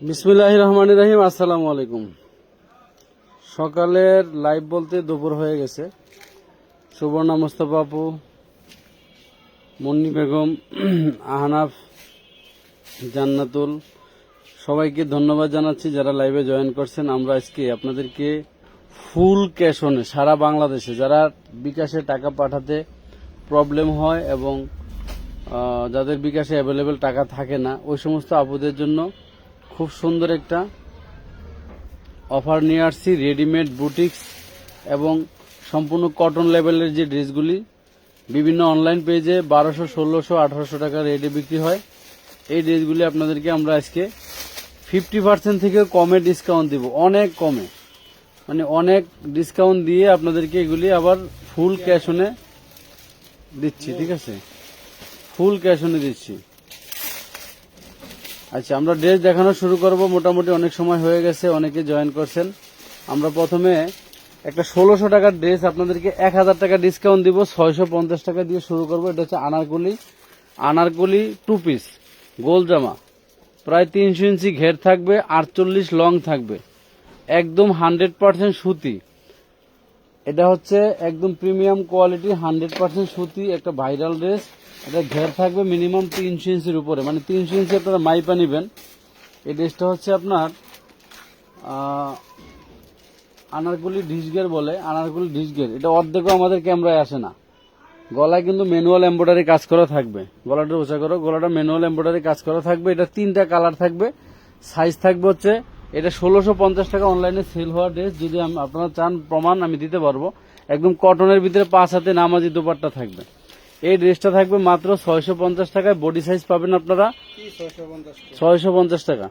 বিসমিল্লাহির রহমানির রহিম। আসসালামু আলাইকুম। সকালের লাইভ বলতে দুপুর হয়ে গেছে। সুবর্ণা, মোস্তফা আপু, মুন্নি বেগম, আহনাফ, জান্নাতুল, সবাইকে ধন্যবাদ জানাচ্ছি যারা লাইভে জয়েন করছেন। আমরা আজকে আপনাদেরকে ফুল ক্যাশ অনে সারা বাংলাদেশে যারা বিকাশে টাকা পাঠাতে প্রবলেম হয় এবং যাদের বিকাশে অ্যাভেলেবেল টাকা থাকে না, ওই সমস্ত আপুদের জন্য খুব সুন্দর একটা অফার নিয়ে আসছি। রেডিমেড বুটিক্স এবং সম্পূর্ণ কটন লেভেলের যে ড্রেসগুলি বিভিন্ন অনলাইন পেজে 1200, 1600, 1800 টাকা রেটে বিক্রি হয়, এই ড্রেসগুলি আপনাদেরকে আমরা আজকে 50% থেকে কমে ডিসকাউন্ট দিব। অনেক কমে, মানে অনেক ডিসকাউন্ট দিয়ে আপনাদেরকে এগুলি আবার ফুল ক্যাশ অনে দিচ্ছি। ঠিক আছে, ফুল ক্যাশ অনে দিচ্ছি। আচ্ছা, আমরা ড্রেস দেখানো শুরু করব। মোটামুটি অনেক সময় হয়ে গেছে, অনেকে জয়েন করছেন। আমরা প্রথমে একটা 1600 টাকার ড্রেস আপনাদেরকে 1000 টাকা ডিসকাউন্ট দিব, 650 টাকা দিয়ে শুরু করব। এটা হচ্ছে আনারকলি 2 পিস গোল জামা, প্রায় 300 ইঞ্চি ঘের থাকবে, 48 লং থাকবে, একদম 100% সুতি। এটা হচ্ছে একদম প্রিমিয়াম কোয়ালিটি 100% সুতি, একটা ভাইরাল ড্রেস। এটা ঘের থাকবে মিনিমাম 300 ইঞ্চির উপরে, মানে 300 ইঞ্চি আপনারা মাইপা নিবেন। এই ড্রেসটা হচ্ছে আপনার আনারকলি ডিসগের বলে, আনারকলি ডিসগের। এটা অর্ধেকও আমাদের ক্যামেরায় আসে না। গলায় কিন্তু ম্যানুয়াল এমব্রয়ডারি কাজ করা থাকবে। গলাটা উঁচা করো, গলাটা ম্যানুয়াল এমব্রয়ডারি কাজ করা থাকবে। এটা 3টা কালার থাকবে, সাইজ থাকবে হচ্ছে। এটা 1650 টাকা অনলাইনে সেল হওয়া ড্রেস। যদি আপনারা চান প্রমাণ আমি দিতে পারবো। একদম কটনের ভিতরে 5 হাতে নামাজি দোপাট্টা থাকবে। এই ড্রেসটা থাকবে মাত্র 650 টাকায়। বডি সাইজ পাবেন আপনারা 650 টাকা।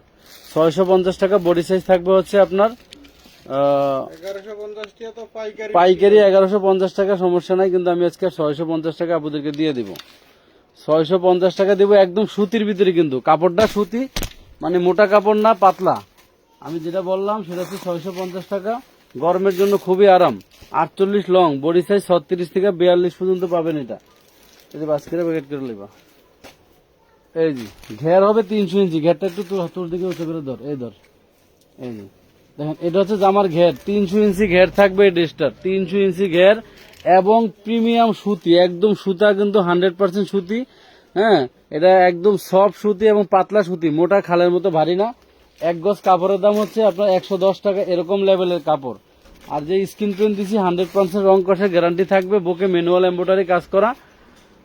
650 টাকা বডি সাইজ থাকবে হচ্ছে আপনার পাইকারি 1150 টাকা। সমস্যা নাই, কিন্তু আমি আজকে 650 টাকা আপনাদেরকে দিয়ে দিব। 650 টাকা দিব, একদম সুতির ভিতরে, কিন্তু কাপড়টা সুতি, মানে মোটা কাপড় না, পাতলা। আমি যেটা বললাম সেটা হচ্ছে 650 টাকা। গরমের জন্য খুবই আরাম। 48 লং, বডি সাইজ 36 থেকে 42 পর্যন্ত পাবেন। এটা এই যে বাস্কেটে প্যাকেট করে লেবা। এই যে ঘের হবে 300 ইঞ্চি। ঘেরটা একটু তোর দিকে উঁচু করে ধর, এই ধর, এই যে দেখেন, এটা হচ্ছে জামার ঘের। 300 ইঞ্চি ঘের থাকবে এই ড্রেসটার, 300 ইঞ্চি ঘের এবং প্রিমিয়াম সুতি, একদম সুতা কিন্তু 100% সুতি। হ্যাঁ, এটা একদম সফট সুতি এবং পাতলা সুতি, মোটা খালের মতো ভারী না। 1 গজ কাপড়ের দাম হচ্ছে আপনার 110 টাকা, এরকম লেভেলের কাপড়। আর যে স্কিন প্রিন্ট দিচ্ছি 100% রং কষের গ্যারান্টি থাকবে, বুকে ম্যানুয়াল এমব্রয়ডারি কাজ করা।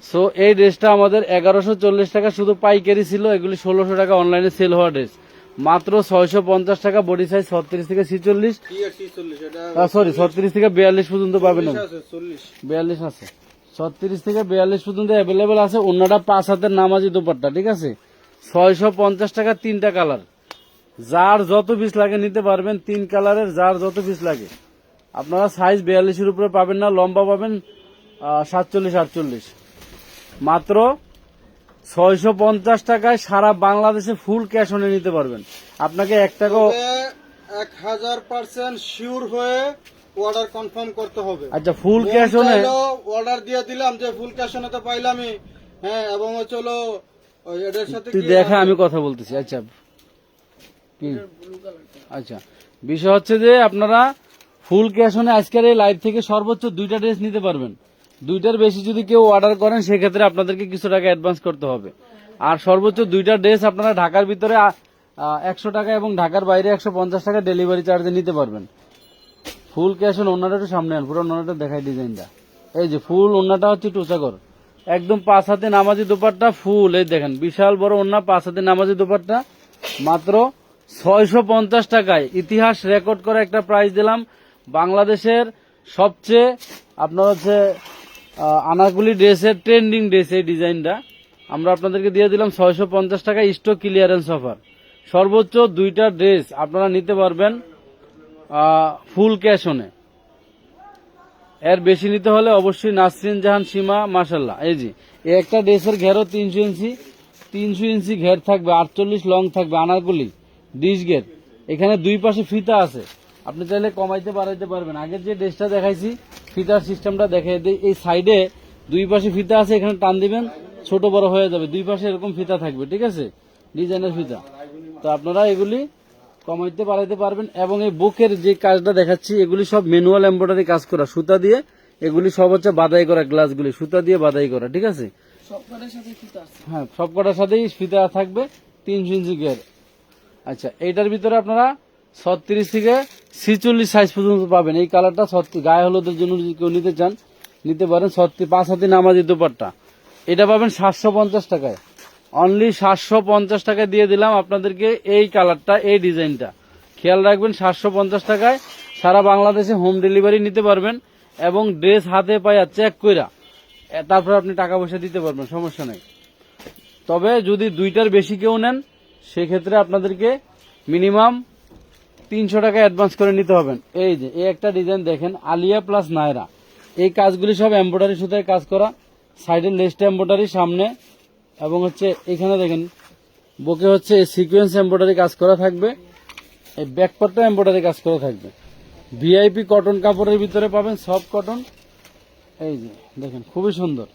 সো এই ড্রেসটা আমাদের 1140 টাকা শুধু পাইকারি ছিল। এগুলি 1600 টাকা অনলাইনে সেল হওয়া ড্রেস। মাত্র 650 টাকা। বডি সাইজ 36 থেকে 46, সরি 36 থেকে 42 পর্যন্ত পাবেন। 42 আছে, 36 থেকে 42 পর্যন্ত অ্যাভেলেবেল আছে। অন্যটা 5 হাতের নামাজি দোপাট্টা। ঠিক আছে, 650 টাকা, 3টা কালার। যার যত পিস লাগে নিতে পারবেন, 3 কালারের যার যত পিস লাগে। আপনারা সাইজ 42-এর উপরে পাবেন না, লম্বা পাবেন 47, 48। মাত্র 650 টাকায় সারা বাংলাদেশে ফুল ক্যাশ অনে নিতে পারবেন। আপনাকে 1 টাকাও 1000% শিওর হয়ে অর্ডার কনফার্ম করতে হবে। আচ্ছা, ফুল ক্যাশ অনে অর্ডার দিয়ে দিলাম যে ফুল ক্যাশ অনে তো পাইলামই। হ্যাঁ, এবং চলো এটার সাথে তুই দেখা, আমি কথা বলতেছি। আচ্ছা কি, আচ্ছা বিষয় হচ্ছে যে আপনারা ফুল ক্যাশ অনে আজকের এই লাইভ থেকে সর্বোচ্চ 2টা ড্রেস নিতে পারবেন। 2টার বেশি যদি কেউ অর্ডার করেন সেক্ষেত্রে আপনাদেরকে কিছু টাকা অ্যাডভান্স করতে হবে। আর সর্বোচ্চ 2টা ড্রেস আপনারা ঢাকার ভিতরে 100 টাকা এবং ঢাকার বাইরে 150 টাকা ডেলিভারি চার্জে নিতে পারবেন। Full cash on. ওনাটা একটু সামনে আন, পুরো ওনাটা দেখাই ডিজাইনটা। এই যে ফুল ওনাটা হচ্ছে টুসাকর, একদম 5 হাতে নামাজি দোপাট্টা ফুল। এই দেখেন, বিশাল বড় ওনা, 5 হাতে নামাজি দোপাট্টা। মাত্র 650 টাকায় ইতিহাস রেকর্ড করা একটা প্রাইস দিলাম। বাংলাদেশের সবচেয়ে আপনার হচ্ছে আনারকলি ড্রেসের ট্রেন্ডিং ড্রেস, এই ডিজাইনটা আমরা আপনাদেরকে দিয়ে দিলাম 650 টাকা। Stock clearance offer. সর্বোচ্চ 2টা ড্রেস আপনারা নিতে পারবেন ফুল ক্যাশ অনে। এর বেশি নিতে হলে অবশ্যই নাসরিন জাহান সীমা, মাশাল্লাহ। এই যে এই একটা ড্রেসের ঘেরও 300 ইঞ্চি, 300 ইঞ্চি ঘের থাকবে, 48 লং থাকবে, আনারকলি ডিশ ঘের। এখানে 2 পাশে ফিতা আছে, আপনি চাইলে কমাইতে বাড়াইতে পারবেন। আগের যে ড্রেসটা দেখাইছি ফিতার সিস্টেমটা দেখাই দিই। এই সাইডে 2 পাশে ফিতা আছে, এখানে টান দিবেন, ছোট বড় হয়ে যাবে। 2 পাশে এরকম ফিতা থাকবে। ঠিক আছে, ডিজাইনের ফিতা। তো আপনারা এগুলি কমাইতে বাড়াইতে পারবেন। এবং এই বুকের যে কাজটা দেখাচ্ছি এগুলি সব ম্যানুয়াল এমব্রয়ডারি কাজ করা, সুতা দিয়ে এগুলি সব হচ্ছে বাদাই করা, গ্লাসগুলি সুতা দিয়ে বাদাই করা, ঠিক আছে। হ্যাঁ, সব কটার সাথেই ফিতা থাকবে, 3 ইঞ্চি গিয়ার। আচ্ছা, এইটার ভিতরে আপনারা 36 থেকে 46 সাইজ পর্যন্ত পাবেন। এই কালারটা গায়ে হলুদের জন্য যদি কেউ নিতে চান নিতে পারেন। 5 হাতি নামাজি দুপাট্টা, এটা পাবেন 750 টাকায়। অনলি 750 টাকায় দিয়ে দিলাম আপনাদেরকে এই কালারটা, এই ডিজাইনটা। খেয়াল রাখবেন, 750 টাকায় সারা বাংলাদেশে হোম ডেলিভারি নিতে পারবেন এবং ড্রেস হাতে পায়া চেক কইরা তারপর আপনি টাকা পয়সা দিতে পারবেন, সমস্যা নেই। তবে যদি 2টার বেশি কেউ নেন সেক্ষেত্রে আপনাদেরকে মিনিমাম 300 টাকা অ্যাডভান্স করে নিতে হবেন। এই যে এই একটা ডিজাইন দেখেন, আলিয়া প্লাস নায়রা, এই কাজগুলি সব এমব্রয়ডারি সুতায় কাজ করা, সাইডের লেসটা এমব্রয়ডারি, সামনে এবং হচ্ছে এখানে দেখেন বুকে হচ্ছে সিকোয়েন্স এমব্রয়ডারি কাজ করা থাকবে, এই ব্যাকপার্টটা এমব্রয়ডারি কাজ করা থাকবে। ভিআইপি কটন কাপড়ের ভিতরে পাবেন, সফট কটন। এই যে দেখেন খুবই সুন্দর।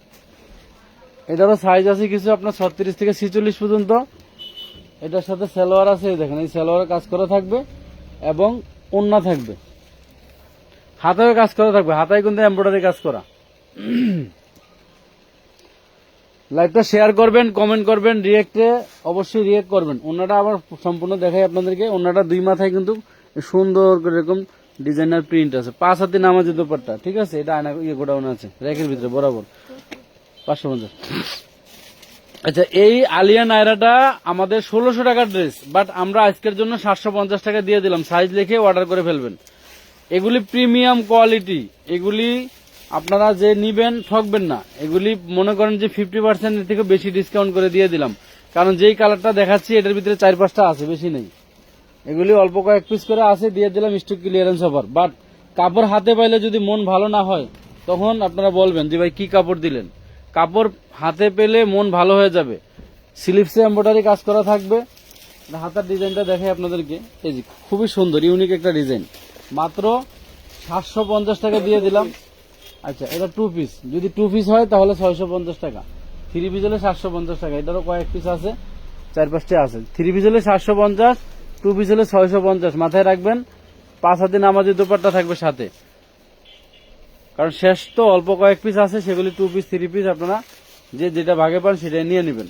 এটারও সাইজ আছে কিছু আপনার 36 থেকে 46 পর্যন্ত। এটার সাথে সালোয়ার আছে, এই দেখেন এই সালোয়ারের কাজ করা থাকবে এবং ওড়না থাকবে, হাতায় কাজ করা থাকবে, হাতায় কিন্তু এমব্রয়ডারি কাজ করা। লাইভটা শেয়ার করবেন, কমেন্ট করবেন, রিয়েক্টে অবশ্যই রিয়েক্ট করবেন। ওড়নাটা আবার সম্পূর্ণ দেখাই আপনাদেরকে। ওড়নাটা 2 মাথায় কিন্তু সুন্দর করে এরকম ডিজাইনার প্রিন্ট আছে। 5 হাতি নামাজি দুপাট্টা, ঠিক আছে। এটা আয়না গোডাউন আছে র্যাকের ভিতরে বরাবর 550। আচ্ছা, এই আলিয়া নায়রাটা আমাদের 1600 টাকার ড্রেস, বাট আমরা আজকের জন্য 750 টাকা দিয়ে দিলাম। সাইজ লিখে অর্ডার করে ফেলবেন। এগুলি প্রিমিয়াম কোয়ালিটি, এগুলি আপনারা যে নিবেন ঠকবেন না। এগুলি মনে করেন যে 50% থেকে বেশি ডিসকাউন্ট করে দিয়ে দিলাম, কারণ যেই কালারটা দেখাচ্ছি এটার ভিতরে 4-5টা আছে, বেশি নেই। এগুলি অল্প কয়েক পিস করে আছে, দিয়ে দিলাম স্টক ক্লিয়ারেন্স অফার। বাট কাপড় হাতে পাইলে যদি মন ভালো না হয় তখন আপনারা বলবেন যে ভাই কি কাপড় দিলেন। কাপড় হাতে পেলে মন ভালো হয়ে যাবে। স্লিপসে এমব্রয়ডারি কাজ করা থাকবে। হাতার ডিজাইনটা দেখাই আপনাদেরকে, এই যে খুবই সুন্দর ইউনিক একটা ডিজাইন, মাত্র 750 টাকা দিয়ে দিলাম। আচ্ছা, এটা 2 পিস, যদি 2 পিস হয় তাহলে 650 টাকা, 3 পিস হলে 750 টাকা। এটারও কয়েক পিস আছে, 4-5টা আছে। 3 পিস হলে 750, 2 পিস হলে 650। মাথায় রাখবেন 5 হাতি নামাজি দুপাট্টা থাকবে সাথে, কারণ শেষ তো অল্প কয়েক পিস আছে, সেগুলি 2 পিস 3 পিস আপনারা যে যেটা ভাগে পান সেটাই নিয়ে নেবেন।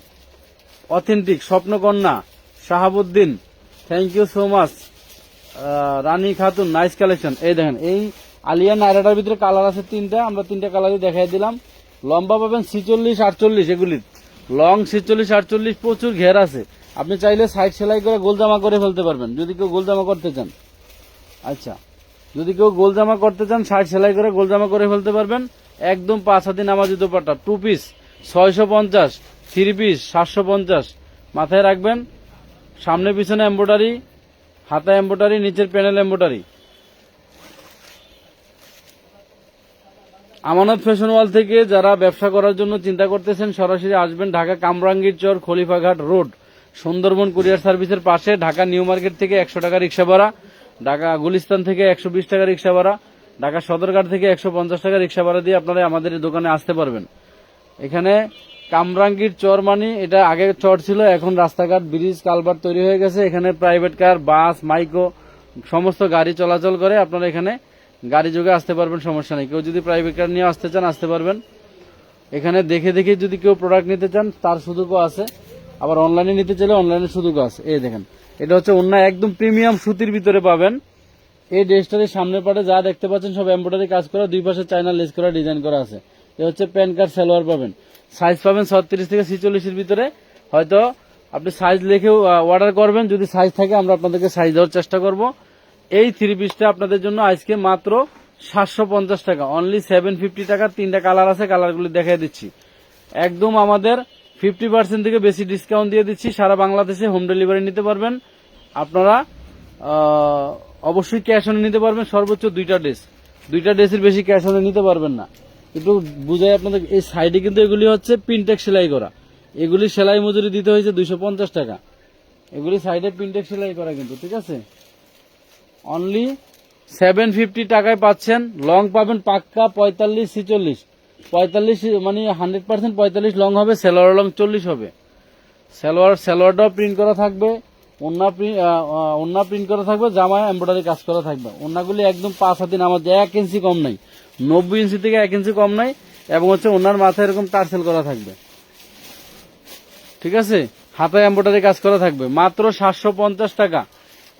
Authentic Swapnokonna Shahabuddin, thank you so much. Rani Khatun, nice collection. এই দেখেন এই আলিয়া নায়রাটার ভিতরে কালার আছে 3টা, আমরা 3টা কালারই দেখাই দিলাম। লম্বা পাবেন 46-48, এগুলির লং 46-48, প্রচুর ঘের আছে। আপনি চাইলে সাইড সেলাই করে গোল জামা করে ফেলতে পারবেন যদি কেউ গোল জামা করতে চান। আচ্ছা, যদি কেউ গোল জামা করতে চান সাইড সেলাই করে গোল জামা করে ফেলতে পারবেন। একদম 5 হাতি নামাজি দুপাট্টা, 2 পিস 650, 3 পিস 750। মাথায় রাখবেন সামনে পিছনে এমব্রয়ডারি, হাতা এমব্রয়ডারি, নিচের প্যানেল এমব্রয়ডারি। আমানত ফ্যাশন ওয়াল থেকে যারা ব্যবসা করার জন্য চিন্তা করতেছেন সরাসরি আসবেন ঢাকা কামরাঙ্গীর চর, খলিফাঘাট রোড, সুন্দরবন কুরিয়ার সার্ভিসের পাশে। ঢাকা নিউ মার্কেট থেকে 100 টাকা রিক্সা ভাড়া, ঢাকা গুলিস্তান থেকে 120 টাকা রিক্সা ভাড়া, ঢাকা সদরঘাট থেকে 150 টাকা রিক্সা ভাড়া দিয়ে আপনারা আমাদের এই দোকানে আসতে পারবেন। এখানে কামরাঙ্গীর চর মানে এটা আগে চর ছিল, এখন রাস্তাঘাট ব্রিজ কালভার্ট তৈরি হয়ে গেছে। এখানে প্রাইভেট কার, বাস, মাইক্রো সমস্ত গাড়ি চলাচল করে। আপনারা এখানে গাড়ি যোগে আসতে পারবেন, সমস্যা নেই। কেউ যদি প্রাইভেট কার নিয়ে আসতে চান আসতে পারবেন। এখানে দেখে দেখে যদি কেউ প্রোডাক্ট নিতে চান তার সুযোগও আছে, আবার অনলাইনে নিতে চাইলে অনলাইনে সুযোগও আছে। এই দেখেন এটা হচ্ছে অন্য একদম প্রিমিয়াম সুতির ভিতরে পাবেন। এই ড্রেসটার সামনের পাটে যা দেখতে পাচ্ছেন সব এমব্রয়ডারি কাজ করা, 2 পাশে চায়না লেস করা ডিজাইন করা আছে। এ হচ্ছে প্যান্ট কার্ড সালোয়ার পাবেন, সাইজ পাবেন 36 থেকে 46 ভিতরে। হয়তো আপনি সাইজ লিখেও অর্ডার করবেন, যদি সাইজ থাকে আমরা আপনাদেরকে সাইজ দেওয়ার চেষ্টা করব। এই 3 পিসটা আপনাদের জন্য আজকে মাত্র 750 টাকা, অনলি 750 টাকা। 3টা কালার আছে, কালারগুলি দেখাই দিচ্ছি। একদম আমাদের 50% থেকে বেশি ডিসকাউন্ট দিয়ে দিচ্ছি। সারা বাংলাদেশে হোম ডেলিভারি নিতে পারবেন আপনারা। অবশ্যই ক্যাশ অনে নিতে পারবেন, সর্বোচ্চ 2টা ড্রেস। 2টা ড্রেসের বেশি ক্যাশ অনে নিতে পারবেন না। একটু বুঝাই আপনাদের, এই সাইডে কিন্তু এগুলি হচ্ছে প্রিন্টেক্স সেলাই করা, এগুলি সেলাই মজুরি দিতে হয়েছে 250 টাকা। এগুলি সাইডে প্রিন্টেক্স সেলাই করা কিন্তু, ঠিক আছে। অনলি 750 টাকায় পাচ্ছেন। লং পাবেন পাক্কা 45-46, 45 মানে 100% 45 লং হবে, সালোয়ার লং 40 হবে। সালোয়ারটাও প্রিন্ট করা থাকবে, ওন্না প্রিন্ট করা থাকবে, জামায় এমব্রয়ডারি কাজ করা থাকবে। ওন্নাগুলি একদম 5 হাতি নামাজ, 1 ইঞ্চি কম নাই, 90 ইঞ্চি থেকে 1 ইঞ্চি কম নাই। এবং হচ্ছে ওনার মাথায় এরকম টার্সেল করা থাকবে, ঠিক আছে। হাতায় এমব্রয়ডারি কাজ করা থাকবে, মাত্র 750 টাকা।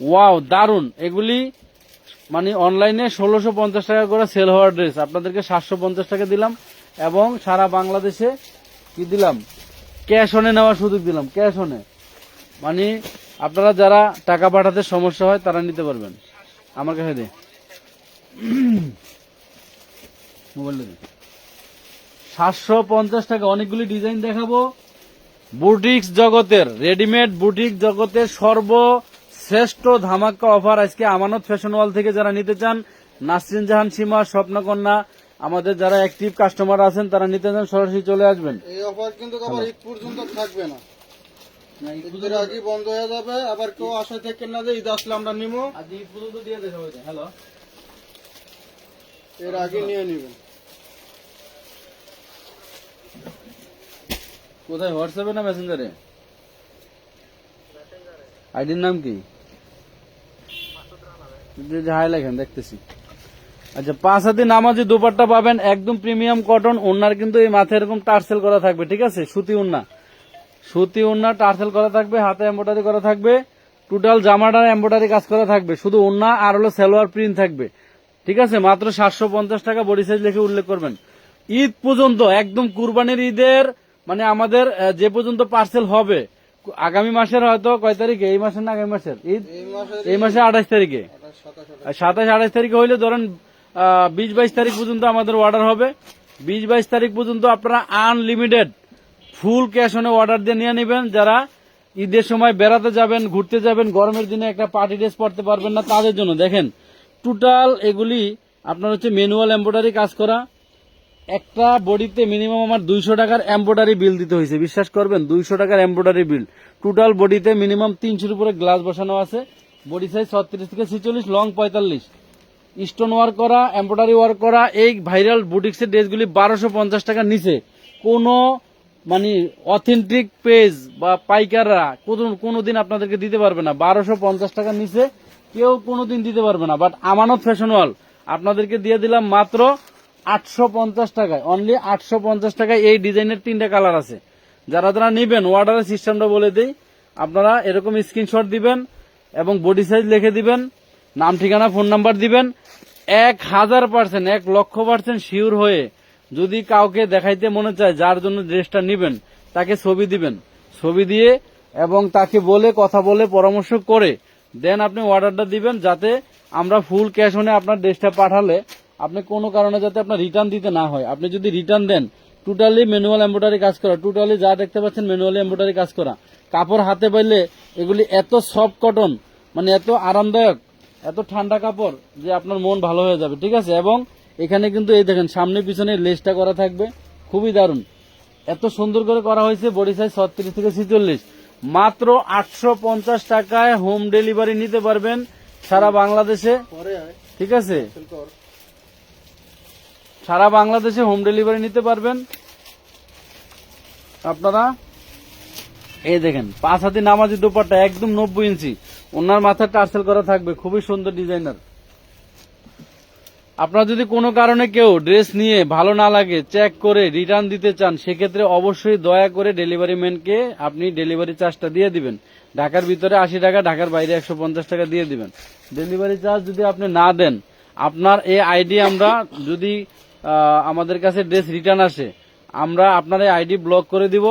ওয়াও, দারুন। এগুলি মানে অনলাইনে 1650 টাকা করে সেল হওয়ার ড্রেস আপনাদেরকে 750 টাকা দিলাম। এবং সারা বাংলাদেশে কি দিলাম, ক্যাশ অনে নেওয়ার সুযোগ দিলাম, ক্যাশ অনে। মানে আপনারা যারা টাকা পাঠাতে সমস্যা হয় তারা নিতে পারবেন। আমার কাছে দে মোবাইল, 750 টাকা। অনেকগুলি ডিজাইন দেখাবো। বুটিক্স জগতের, রেডিমেড বুটিক জগতের সর্বশ্রেষ্ঠ ধামাকা অফার আজকে আমানত ফ্যাশন ওয়াল থেকে যারা নিতে চান, নাসরিন জাহান সীমা, স্বপ্নকন্যা, আমাদের যারা অ্যাক্টিভ কাস্টমার আছেন তারা নিতে চান, সরাসরি চলে আসবেন। এই অফার কিন্তু আবার ঈদ পর্যন্ত থাকবে না, ঈদের আগে বন্ধ হয়ে যাবে। আবার কেউ আশা থেকে না যে ঈদ আসলে আমরা নিবো, হ্যালো, এর আগে নিয়ে নিবেন। কোথায়, হোয়াটসঅ্যাপে না মেসেঞ্জারে? আইডির নাম কি? হাই লেখেন, দেখতেছি। আচ্ছা, 5 হাতি নামাজি দোপাট্টা পাবেন, একদম প্রিমিয়াম কটন। ওনার কিন্তু এই মাথায় এরকম টার্সেল করা থাকবে, ঠিক আছে। সুতি ওন্না, সুতি ওন্না টার্সেল করা থাকবে, হাতে এমব্রয়ডারি করা থাকবে, টোটাল জামাটার এমব্রয়ডারি কাজ করা থাকবে। শুধু ওন্না আর হলো সালোয়ার প্রিন্ট থাকবে, ঠিক আছে। মাত্র 750 টাকা, বডি সাইজ লিখে উল্লেখ করবেন। ঈদ পর্যন্ত, একদম কুরবানির ঈদের মানে আমাদের যে পর্যন্ত পার্সেল হবে, আগামী মাসের হয়তো কয় তারিখে, এই মাসের না আগামী মাসের ঈদ, এই মাসে 28 তারিখে, 27-28 তারিখে হইলে ধরেন 20-22 তারিখ পর্যন্ত আমাদের অর্ডার হবে। 20-22 তারিখ পর্যন্ত আপনারা আনলিমিটেড ফুল ক্যাশ অনে অর্ডার দিয়ে নিয়ে নেবেন। যারা ঈদের সময় বেড়াতে যাবেন, ঘুরতে যাবেন, গরমের দিনে একটা পার্টি ড্রেস পরতে পারবেন না, তাদের জন্য দেখেন টোটাল এগুলি আপনার হচ্ছে ম্যানুয়াল এমব্রয়ডারি কাজ করা। একটা বডিতে মিনিমাম আমার 200 টাকার এমব্রয়ডারি বিল দিতে হয়েছে, বিশ্বাস করবেন, 200 টাকার এমব্রয়ডারি বিল। টোটাল বডিতে মিনিমাম 300-র উপরে গ্লাস বসানো আছে। বডি সাইজ 36 থেকে 46, লং 45, স্টোন ওয়ার্ক করা, এমব্রয়ডারি ওয়ার্ক করা। এই ভাইরাল বুটিক্সের ড্রেসগুলি 1250 টাকার নিচে কোনো মানে অথেন্টিক পেজ বা পাইকাররা কোনোদিন আপনাদেরকে দিতে পারবে না। 1250 টাকার নিচে কেউ কোনোদিন দিতে পারবে না। বাট আমানত ফ্যাশন ওয়াল আপনাদেরকে দিয়ে দিলাম মাত্র 850 টাকায়, অনলি 850 টাকায়। এই ডিজাইনের 3টা কালার আছে। যারা যারা নিবেন, অর্ডারের সিস্টেমটা বলে দিই, আপনারা এরকম স্ক্রিনশট দিবেন এবং বডি সাইজ লিখে দিবেন, নাম ঠিকানা ফোন নাম্বার দিবেন। 1000%, 1,00,000% শিওর হয়ে যদি কাউকে দেখাইতে মনে চায়, যার জন্য ড্রেসটা নিবেন, তাকে ছবি দিবেন। ছবি দিয়ে এবং তাকে বলে, কথা বলে, পরামর্শ করে দেন আপনি অর্ডারটা দিবেন, যাতে আমরা ফুল ক্যাশ অনে আপনার ড্রেসটা পাঠালে আপনি কোনো কারণে যাতে আপনার রিটার্ন দিতে না হয়। আপনি যদি রিটার্ন দেন, টোটালি ম্যানুয়াল এমব্রয়ডারি কাজ করা, টোটালি যা দেখতে পাচ্ছেন ম্যানুয়ালি এমব্রয়ডারি কাজ করা। কাপড় হাতে পাইলে এগুলি এত সফট কটন, মানে এত আরামদায়ক, এত ঠান্ডা কাপড় যে আপনার মন ভালো হয়ে যাবে, ঠিক আছে। এবং এখানে কিন্তু এই দেখেন সামনে পিছনে লেসটা করা থাকবে, খুবই দারুণ, এত সুন্দর করে করা হয়েছে। বডি সাইজ 36 থেকে 46, মাত্র 850 টাকায় হোম ডেলিভারি নিতে পারবেন সারা বাংলাদেশে, ঠিক আছে। সারা বাংলাদেশে হোম ডেলিভারি নিতে পারবেন আপনারা। এই দেখেন 5 হাতি নামাজি দোপাট্টা, একদম 90 ইঞ্চি, ওনার মাথায় টার্সেল করা থাকবে, খুবই সুন্দর ডিজাইনার। আপনারা যদি কোনো কারণে কেউ ড্রেস নিয়ে ভালো না লাগে, চেক করে রিটার্ন দিতে চান, সেক্ষেত্রে অবশ্যই দয়া করে ডেলিভারি ম্যানকে আপনি ডেলিভারি চার্জটা দিয়ে দিবেন। ঢাকার ভিতরে 80 টাকা, ঢাকার বাইরে 150 টাকা দিয়ে দিবেন। ডেলিভারি চার্জ যদি আপনি না দেন, আপনার এই আইডি আমরা যদি আমাদের কাছে ড্রেস রিটার্ন আসে, আমরা আপনার এই আইডি ব্লক করে দিব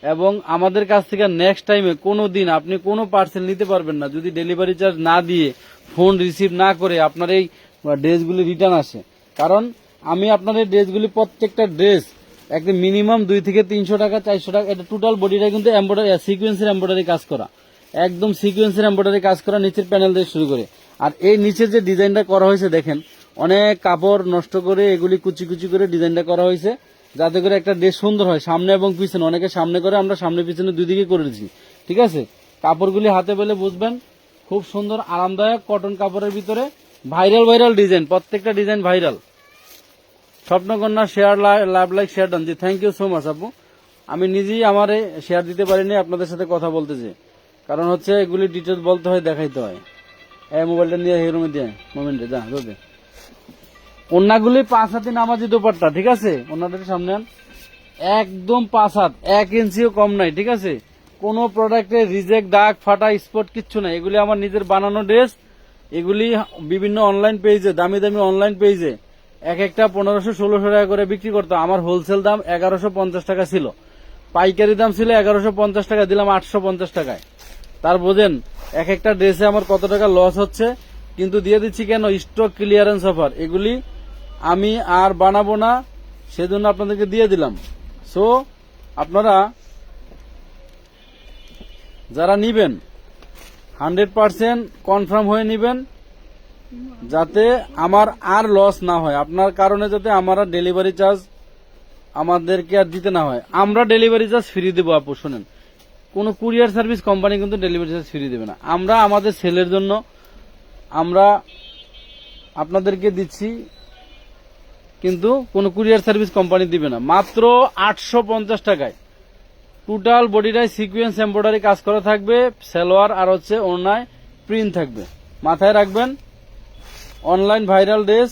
এবং আমাদের কাছ থেকে নেক্সট টাইমে কোনো দিন আপনি কোনো পার্সেল নিতে পারবেন না যদি ডেলিভারি চার্জ না দিয়ে, ফোন রিসিভ না করে আপনার এই ড্রেসগুলি রিটার্ন আসে। কারণ আমি আপনার এই ড্রেসগুলি প্রত্যেকটা ড্রেস একদম মিনিমাম 200 থেকে 300 টাকা, 400 টাকা, এটা টোটাল বডিটা কিন্তু এমব্রয়ডারি, সিকোয়েন্সের এমব্রয়ডারি কাজ করা, একদম সিকোয়েন্সের এমব্রয়ডারি কাজ করা, নিচের প্যানেল দিয়ে শুরু করে। আর এই নিচের যে ডিজাইনটা করা হয়েছে দেখেন, অনেক কাপড় নষ্ট করে এগুলি কুচি কুচি করে ডিজাইনটা করা হয়েছে, যাতে করে একটা ড্রেস সুন্দর হয় সামনে এবং পিছনে। অনেকে সামনে করে, আমরা সামনে পিছনে দুই দিকে করে দিচ্ছি, ঠিক আছে। কাপড়গুলি হাতে পেলে বুঝবেন, খুব সুন্দর আরামদায়ক কটন কাপড়ের ভিতরে ভাইরাল ডিজাইন, প্রত্যেকটা design viral. Swapnokonna share, love like share done. জি থ্যাংক ইউ সো মাচ আপু। আমি নিজেই আমার শেয়ার দিতে পারিনি আপনাদের সাথে কথা বলতে যে, কারণ হচ্ছে এগুলি ডিটেলস বলতে হয়, দেখাইতে হয়। এই মোবাইলটা নিয়ে এই রুমে দিয়ে মোমেন্টে যা রোদে। ওন্নাগুলি 5 হাতি নামাজি দোপাট্টা, ঠিক আছে? ওন্নাটার সামনে আন। একদম 5 হাত, 1 ইঞ্চিও কম নাই, ঠিক আছে? কোনো প্রোডাক্টে রিজেক্ট, দাগ, ফাটা, স্পট কিচ্ছু নাই। এগুলি আমার নিজের বানানো ড্রেস। এগুলি বিভিন্ন অনলাইন পেজে, দামি দামি অনলাইন পেজে এক একটা 1500-1600 টাকা করে বিক্রি করতো। আমার হোলসেল দাম 1150 টাকা ছিল, পাইকারি দাম ছিল 1150 টাকা, দিলাম 850 টাকায়। তার বোঝেন এক একটা ড্রেসে আমার কত টাকা লস হচ্ছে। কিন্তু দিয়ে দিচ্ছি কেন? Stock clearance offer. এগুলি আমি আর বানাবো না, সেজন্য আপনাদেরকে দিয়ে দিলাম। সো আপনারা যারা নিবেন 100% কনফার্ম হয়ে নিবেন, যাতে আমার আর লস না হয়, আপনার কারণে যাতে আমার আর ডেলিভারি চার্জ আমাদেরকে আর দিতে না হয়। আমরা ডেলিভারি চার্জ ফ্রি দেবো আপু, শোনেন, কোনো কুরিয়ার সার্ভিস কোম্পানি কিন্তু ডেলিভারি চার্জ ফ্রি দেবে না। আমরা আমাদের সেলের জন্য আমরা আপনাদেরকে দিচ্ছি, কিন্তু কোনো কুরিয়ার সার্ভিস কোম্পানি দিবে না। মাত্র 850 টাকায় টোটাল বডিটাই সিকোয়েন্স এমব্রয়ডারি কাজ করা থাকবে, সালোয়ার আর হচ্ছে ওড়নায় প্রিন্ট থাকবে। মাথায় রাখবেন, অনলাইন ভাইরাল ড্রেস,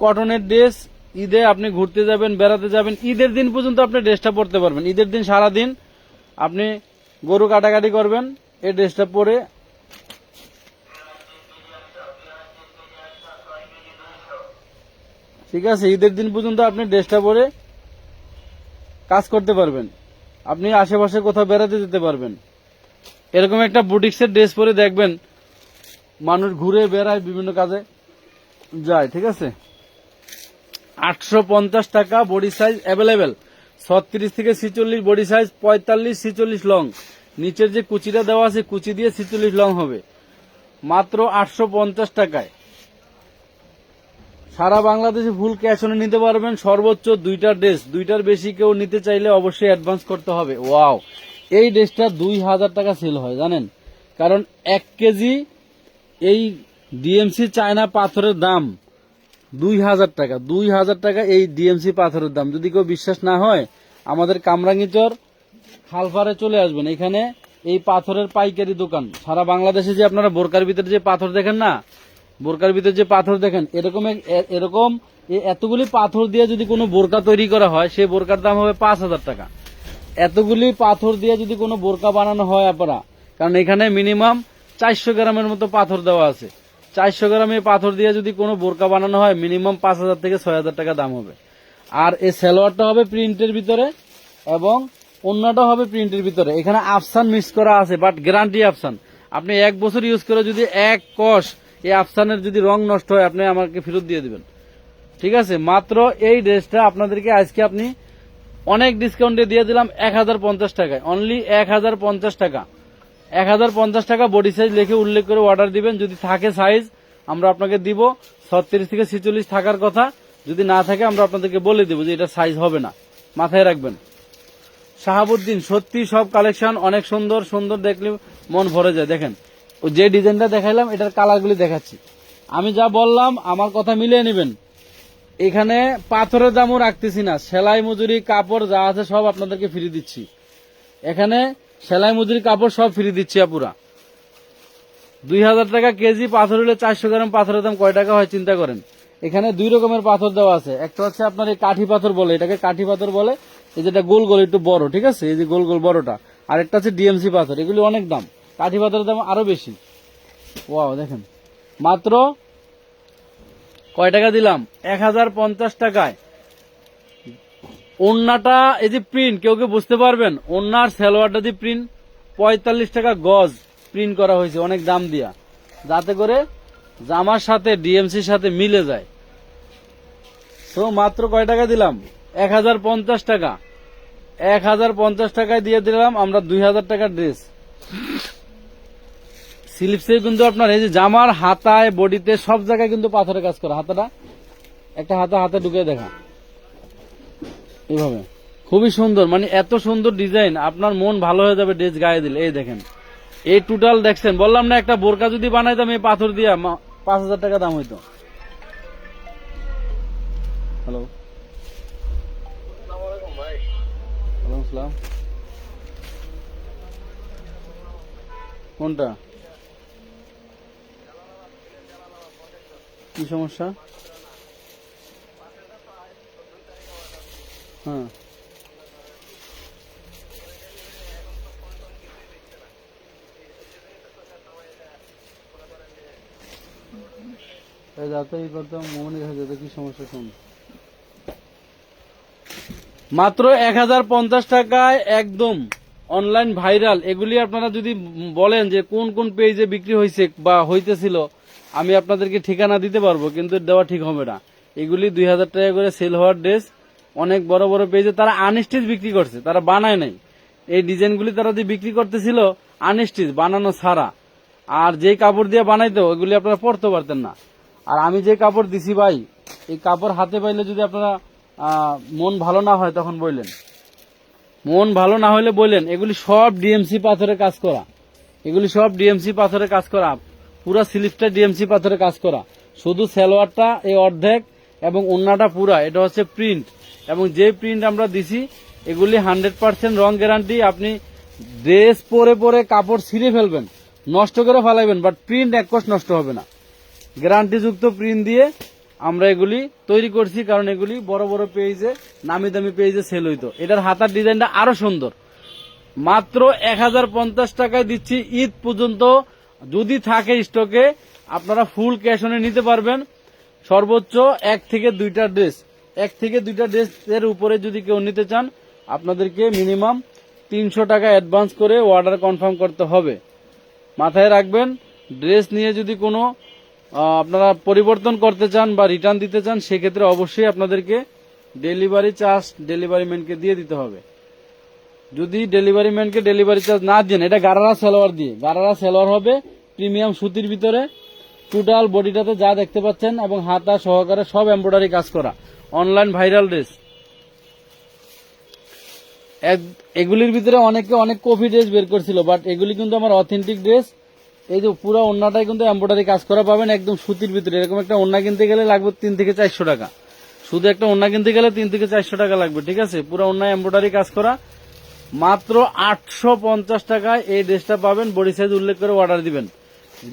কটনের ড্রেস। ঈদে আপনি ঘুরতে যাবেন, বেড়াতে যাবেন, ঈদের দিন পর্যন্ত আপনি ড্রেসটা পরতে পারবেন। ঈদের দিন সারাদিন আপনি গরু কাটাকাটি করবেন, এই ড্রেসটা পরে, ঠিক আছে? ঈদের দিন পর্যন্ত আপনি ড্রেসটা পরে কাজ করতে পারবেন, আপনি আশেপাশে কোথাও বেড়াতে যেতে পারবেন। এরকম একটা বুটিক্সের ড্রেস পরে দেখবেন মানুষ ঘুরে বেড়ায়, বিভিন্ন কাজে যায়, ঠিক আছে? 850 টাকা, বডি সাইজ অ্যাভেলেবেল 36 থেকে 46, বডি সাইজ 45-46 লং। নিচের যে কুচিটা দেওয়া আছে, কুচি দিয়ে 46 লং হবে। মাত্র 850 টাকায় সারা বাংলাদেশে ফুল ক্যাশ অনে নিতে পারবেন। সর্বোচ্চ 2টা ড্রেস, 2টার বেশি কেউ নিতে চাইলে অবশ্যই অ্যাডভান্স করতে হবে। ওয়াও, এই ড্রেসটা 2000 টাকা সেল হয়, জানেন? কারণ 1 কেজি এই ডিএমসি চায়না পাথরের দাম 2000 টাকা। 2000 টাকা এই ডিএমসি পাথরের দাম। যদি কেউ বিশ্বাস না হয়, আমাদের কামরাঙ্গীচর খালপাড়ে চলে আসবেন। এখানে এই পাথরের পাইকারি দোকান। সারা বাংলাদেশে যে আপনারা বোরকার ভিতরে যে পাথর দেখেন না, বোরকার ভিতরে যে পাথর দেখেন, এরকম এতগুলি পাথর দিয়ে যদি কোনো বোরকা তৈরি করা হয়, সেই বোরকার দাম হবে 5000 টাকা। এতগুলি পাথর দিয়ে যদি কোনো বোরকা বানানো হয় আপনারা, কারণ এখানে মিনিমাম 400 গ্রামের মতো পাথর দেওয়া আছে। 400 গ্রামের পাথর দিয়ে যদি কোনো বোরকা বানানো হয়, মিনিমাম 5000 থেকে 6000 টাকা দাম হবে। আর এই সালোয়ারটা হবে প্রিন্টের ভিতরে এবং অন্যটা হবে প্রিন্টের ভিতরে। এখানে আফসান মিক্স করা আছে, বাট গ্যারান্টি আফসান। আপনি 1 বছর ইউজ করে যদি 1 কষ এই আফসানের যদি রং নষ্ট হয়, আপনি আমাকে ফেরত দিয়ে দিবেন, ঠিক আছে? মাত্র এই ড্রেসটা আপনাদেরকে আজকে আপনি অনেক ডিসকাউন্টে দিয়ে দিলাম 1050 টাকায়, অনলি 1050 টাকা। 1050 টাকা বডি সাইজ লিখে উল্লেখ করে অর্ডার দিবেন। যদি থাকে সাইজ আমরা আপনাকে দিব, 36 থেকে 46 থাকার কথা। যদি না থাকে আমরা আপনাদেরকে বলে দিব যে এটা সাইজ হবে না, মাথায় রাখবেন। শাহাবুদ্দিন, সত্যি সব কালেকশন অনেক সুন্দর সুন্দর, দেখলে মন ভরে যায়। দেখেন যে ডিজাইনটা দেখাইলাম, এটার কালারগুলি দেখাচ্ছি। আমি যা বললাম আমার কথা মিলিয়ে নেবেন। এখানে পাথরের দামও রাখতেছি না, সেলাই মজুরি, কাপড় যা আছে সব আপনাদেরকে ফ্রি দিচ্ছি। এখানে সেলাই মজুরি, কাপড় সব ফ্রি দিচ্ছি আপুরা। 2000 টাকা কেজি পাথর হলে 400 গ্রাম পাথরের দাম কয় টাকা হয় চিন্তা করেন। এখানে 2 রকমের পাথর দেওয়া আছে। একটা হচ্ছে আপনার এই কাঠি পাথর বলে, এটাকে কাঠি পাথর বলে, এই যেটা গোল গোল একটু বড়, ঠিক আছে? এই যে গোল গোল বড়টা। আর একটা হচ্ছে ডিএমসি পাথর, এগুলি অনেক দাম। কাঠি পাথরের দাম আরো বেশি। ওয়াও, দেখেন মাত্র কয় টাকা দিলাম? 1050 টাকায়। ওন্নাটা এই যে প্রিন্ট, কেউ কেউ বুঝতে পারবেন, ওন্নার সালোয়ারটা দিয়ে প্রিন্ট 45 টাকা গজ প্রিন্ট করা হয়েছে, অনেক দাম দিয়া, যাতে করে জামার সাথে ডিএমসির সাথে মিলে যায়। তো মাত্র কয় টাকা দিলাম? 1050 টাকা। 1050 টাকায় দিয়ে দিলাম আমরা 2000 টাকার ড্রেস। স্লিপসে কিন্তু আপনার এই যে জামার হাতায়, বডিতে সব জায়গায় কিন্তু পাথরের কাজ করা। হাতাটা একটা হাতে ঢুকে দেখা, এইভাবে খুবই সুন্দর, মানে এত সুন্দর ডিজাইন, আপনার মন ভালো হয়ে যাবে ড্রেস গায়ে দিলে। এই দেখেন, এই টোটাল দেখছেন, বললাম না একটা বোরকা যদি বানাইতাম এই পাথর দিয়া 5000 টাকা দাম হইতো। হ্যালো, ওয়ালাইকুম আসসালাম। কোনটা কি সমস্যা? হ্যাঁ, এই যাতে এই করতাম মোহনী দেখা যেত কি সমস্যা শুন। মাত্র 1050 টাকায় একদম অনলাইন ভাইরাল। এগুলি আপনারা যদি বলেন যে কোন কোন পেজে বিক্রি হয়েছে বা হইতেছিল, আমি আপনাদেরকে ঠিকানা দিতে পারবো, কিন্তু দেওয়া ঠিক হবে না। এগুলি 2000 টাকা করে সেল হওয়ার ড্রেস। অনেক বড় বড় পেজে তারা আনস্টিচ বিক্রি করছে, তারা বানায় নাই। এই ডিজাইনগুলি তারা যে বিক্রি করতেছিল আনস্টিচ, বানানো ছাড়া। আর যেই কাপড় দিয়ে বানাইতো ওইগুলি আপনারা পরতে পারতেন না। আর আমি যে কাপড় দিছি ভাই, এই কাপড় হাতে পাইলে যদি আপনারা মন ভালো না হয় তখন বললেন, মন ভালো না হলে বললেন। এগুলি সব ডিএমসি পাথরের কাজ করা, এগুলি সব ডিএমসি পাথরের কাজ করা, পুরা স্লিপটা ডিএমসি পাথরের কাজ করা। শুধু সালোয়ারটা এই অর্ধেক এবং ওন্নাটা পুরা, এটা হচ্ছে প্রিন্ট। এবং যে প্রিন্ট আমরা দিছি এগুলি 100% রং গ্যারান্টি। আপনি ড্রেস পরে পরে কাপড় ছিঁড়ে ফেলবেন, নষ্ট করে ফেলাইবেন, বাট প্রিন্ট এক কোষ নষ্ট হবে না। গ্যারান্টিযুক্ত প্রিন্ট দিয়ে আমরা এগুলি তৈরি করছি, কারণ এগুলি বড় বড় পেজে, নামি দামি পেজে সেল হইতো। এটার হাতার ডিজাইনটা আরো সুন্দর। মাত্র 1050 টাকায় দিচ্ছি ঈদ পর্যন্ত। যদি থাকে স্টকে আপনারা ফুল ক্যাশ অনে নিতে পারবেন। সর্বোচ্চ 1 থেকে 2টা ড্রেস, 1 থেকে 2টা ড্রেসের উপরে যদি কেউ নিতে চান আপনাদেরকে মিনিমাম 300 টাকা অ্যাডভান্স করে অর্ডার কনফার্ম করতে হবে। মাথায় রাখবেন, ড্রেস নিয়ে যদি কোনো আপনারা পরিবর্তন করতে চান বা রিটার্ন দিতে চান, সেক্ষেত্রে অবশ্যই আপনাদেরকে ডেলিভারি চার্জ ডেলিভারি ম্যানকে দিয়ে দিতে হবে। যদি ডেলিভারি ম্যানকে ডেলিভারি চার্জ না দেন, এটা গারারা সালোয়ার দিয়ে, গারারা সালোয়ার হবে প্রিমিয়াম সুতির ভিতরে। টোটাল বডিটাতে যা দেখতে পাচ্ছেন এবং হাতা সহকারে সব এমব্রয়ডারি কাজ করা, অনলাইন ভাইরাল ড্রেস। এগুলির ভিতরে অনেকে অনেক কপি ড্রেস বের করছিল, বাট এগুলি কিন্তু আমার অথেন্টিক ড্রেস। এই যে পুরো ওন্নাটাই কিন্তু এমব্রয়ডারি কাজ করা পাবেন একদম সুতির ভিতরে। এরকম একটা ওন্না কিনতে গেলে লাগবে 3 থেকে 400 টাকা। শুধু একটা ওন্না কিনতে গেলে 3 থেকে 400 টাকা লাগবে, ঠিক আছে? পুরো ওন্না এমব্রয়ডারি কাজ করা। মাত্র 850 টাকায় এই ড্রেসটা পাবেন। বডি সাইজ উল্লেখ করে অর্ডার দিবেন।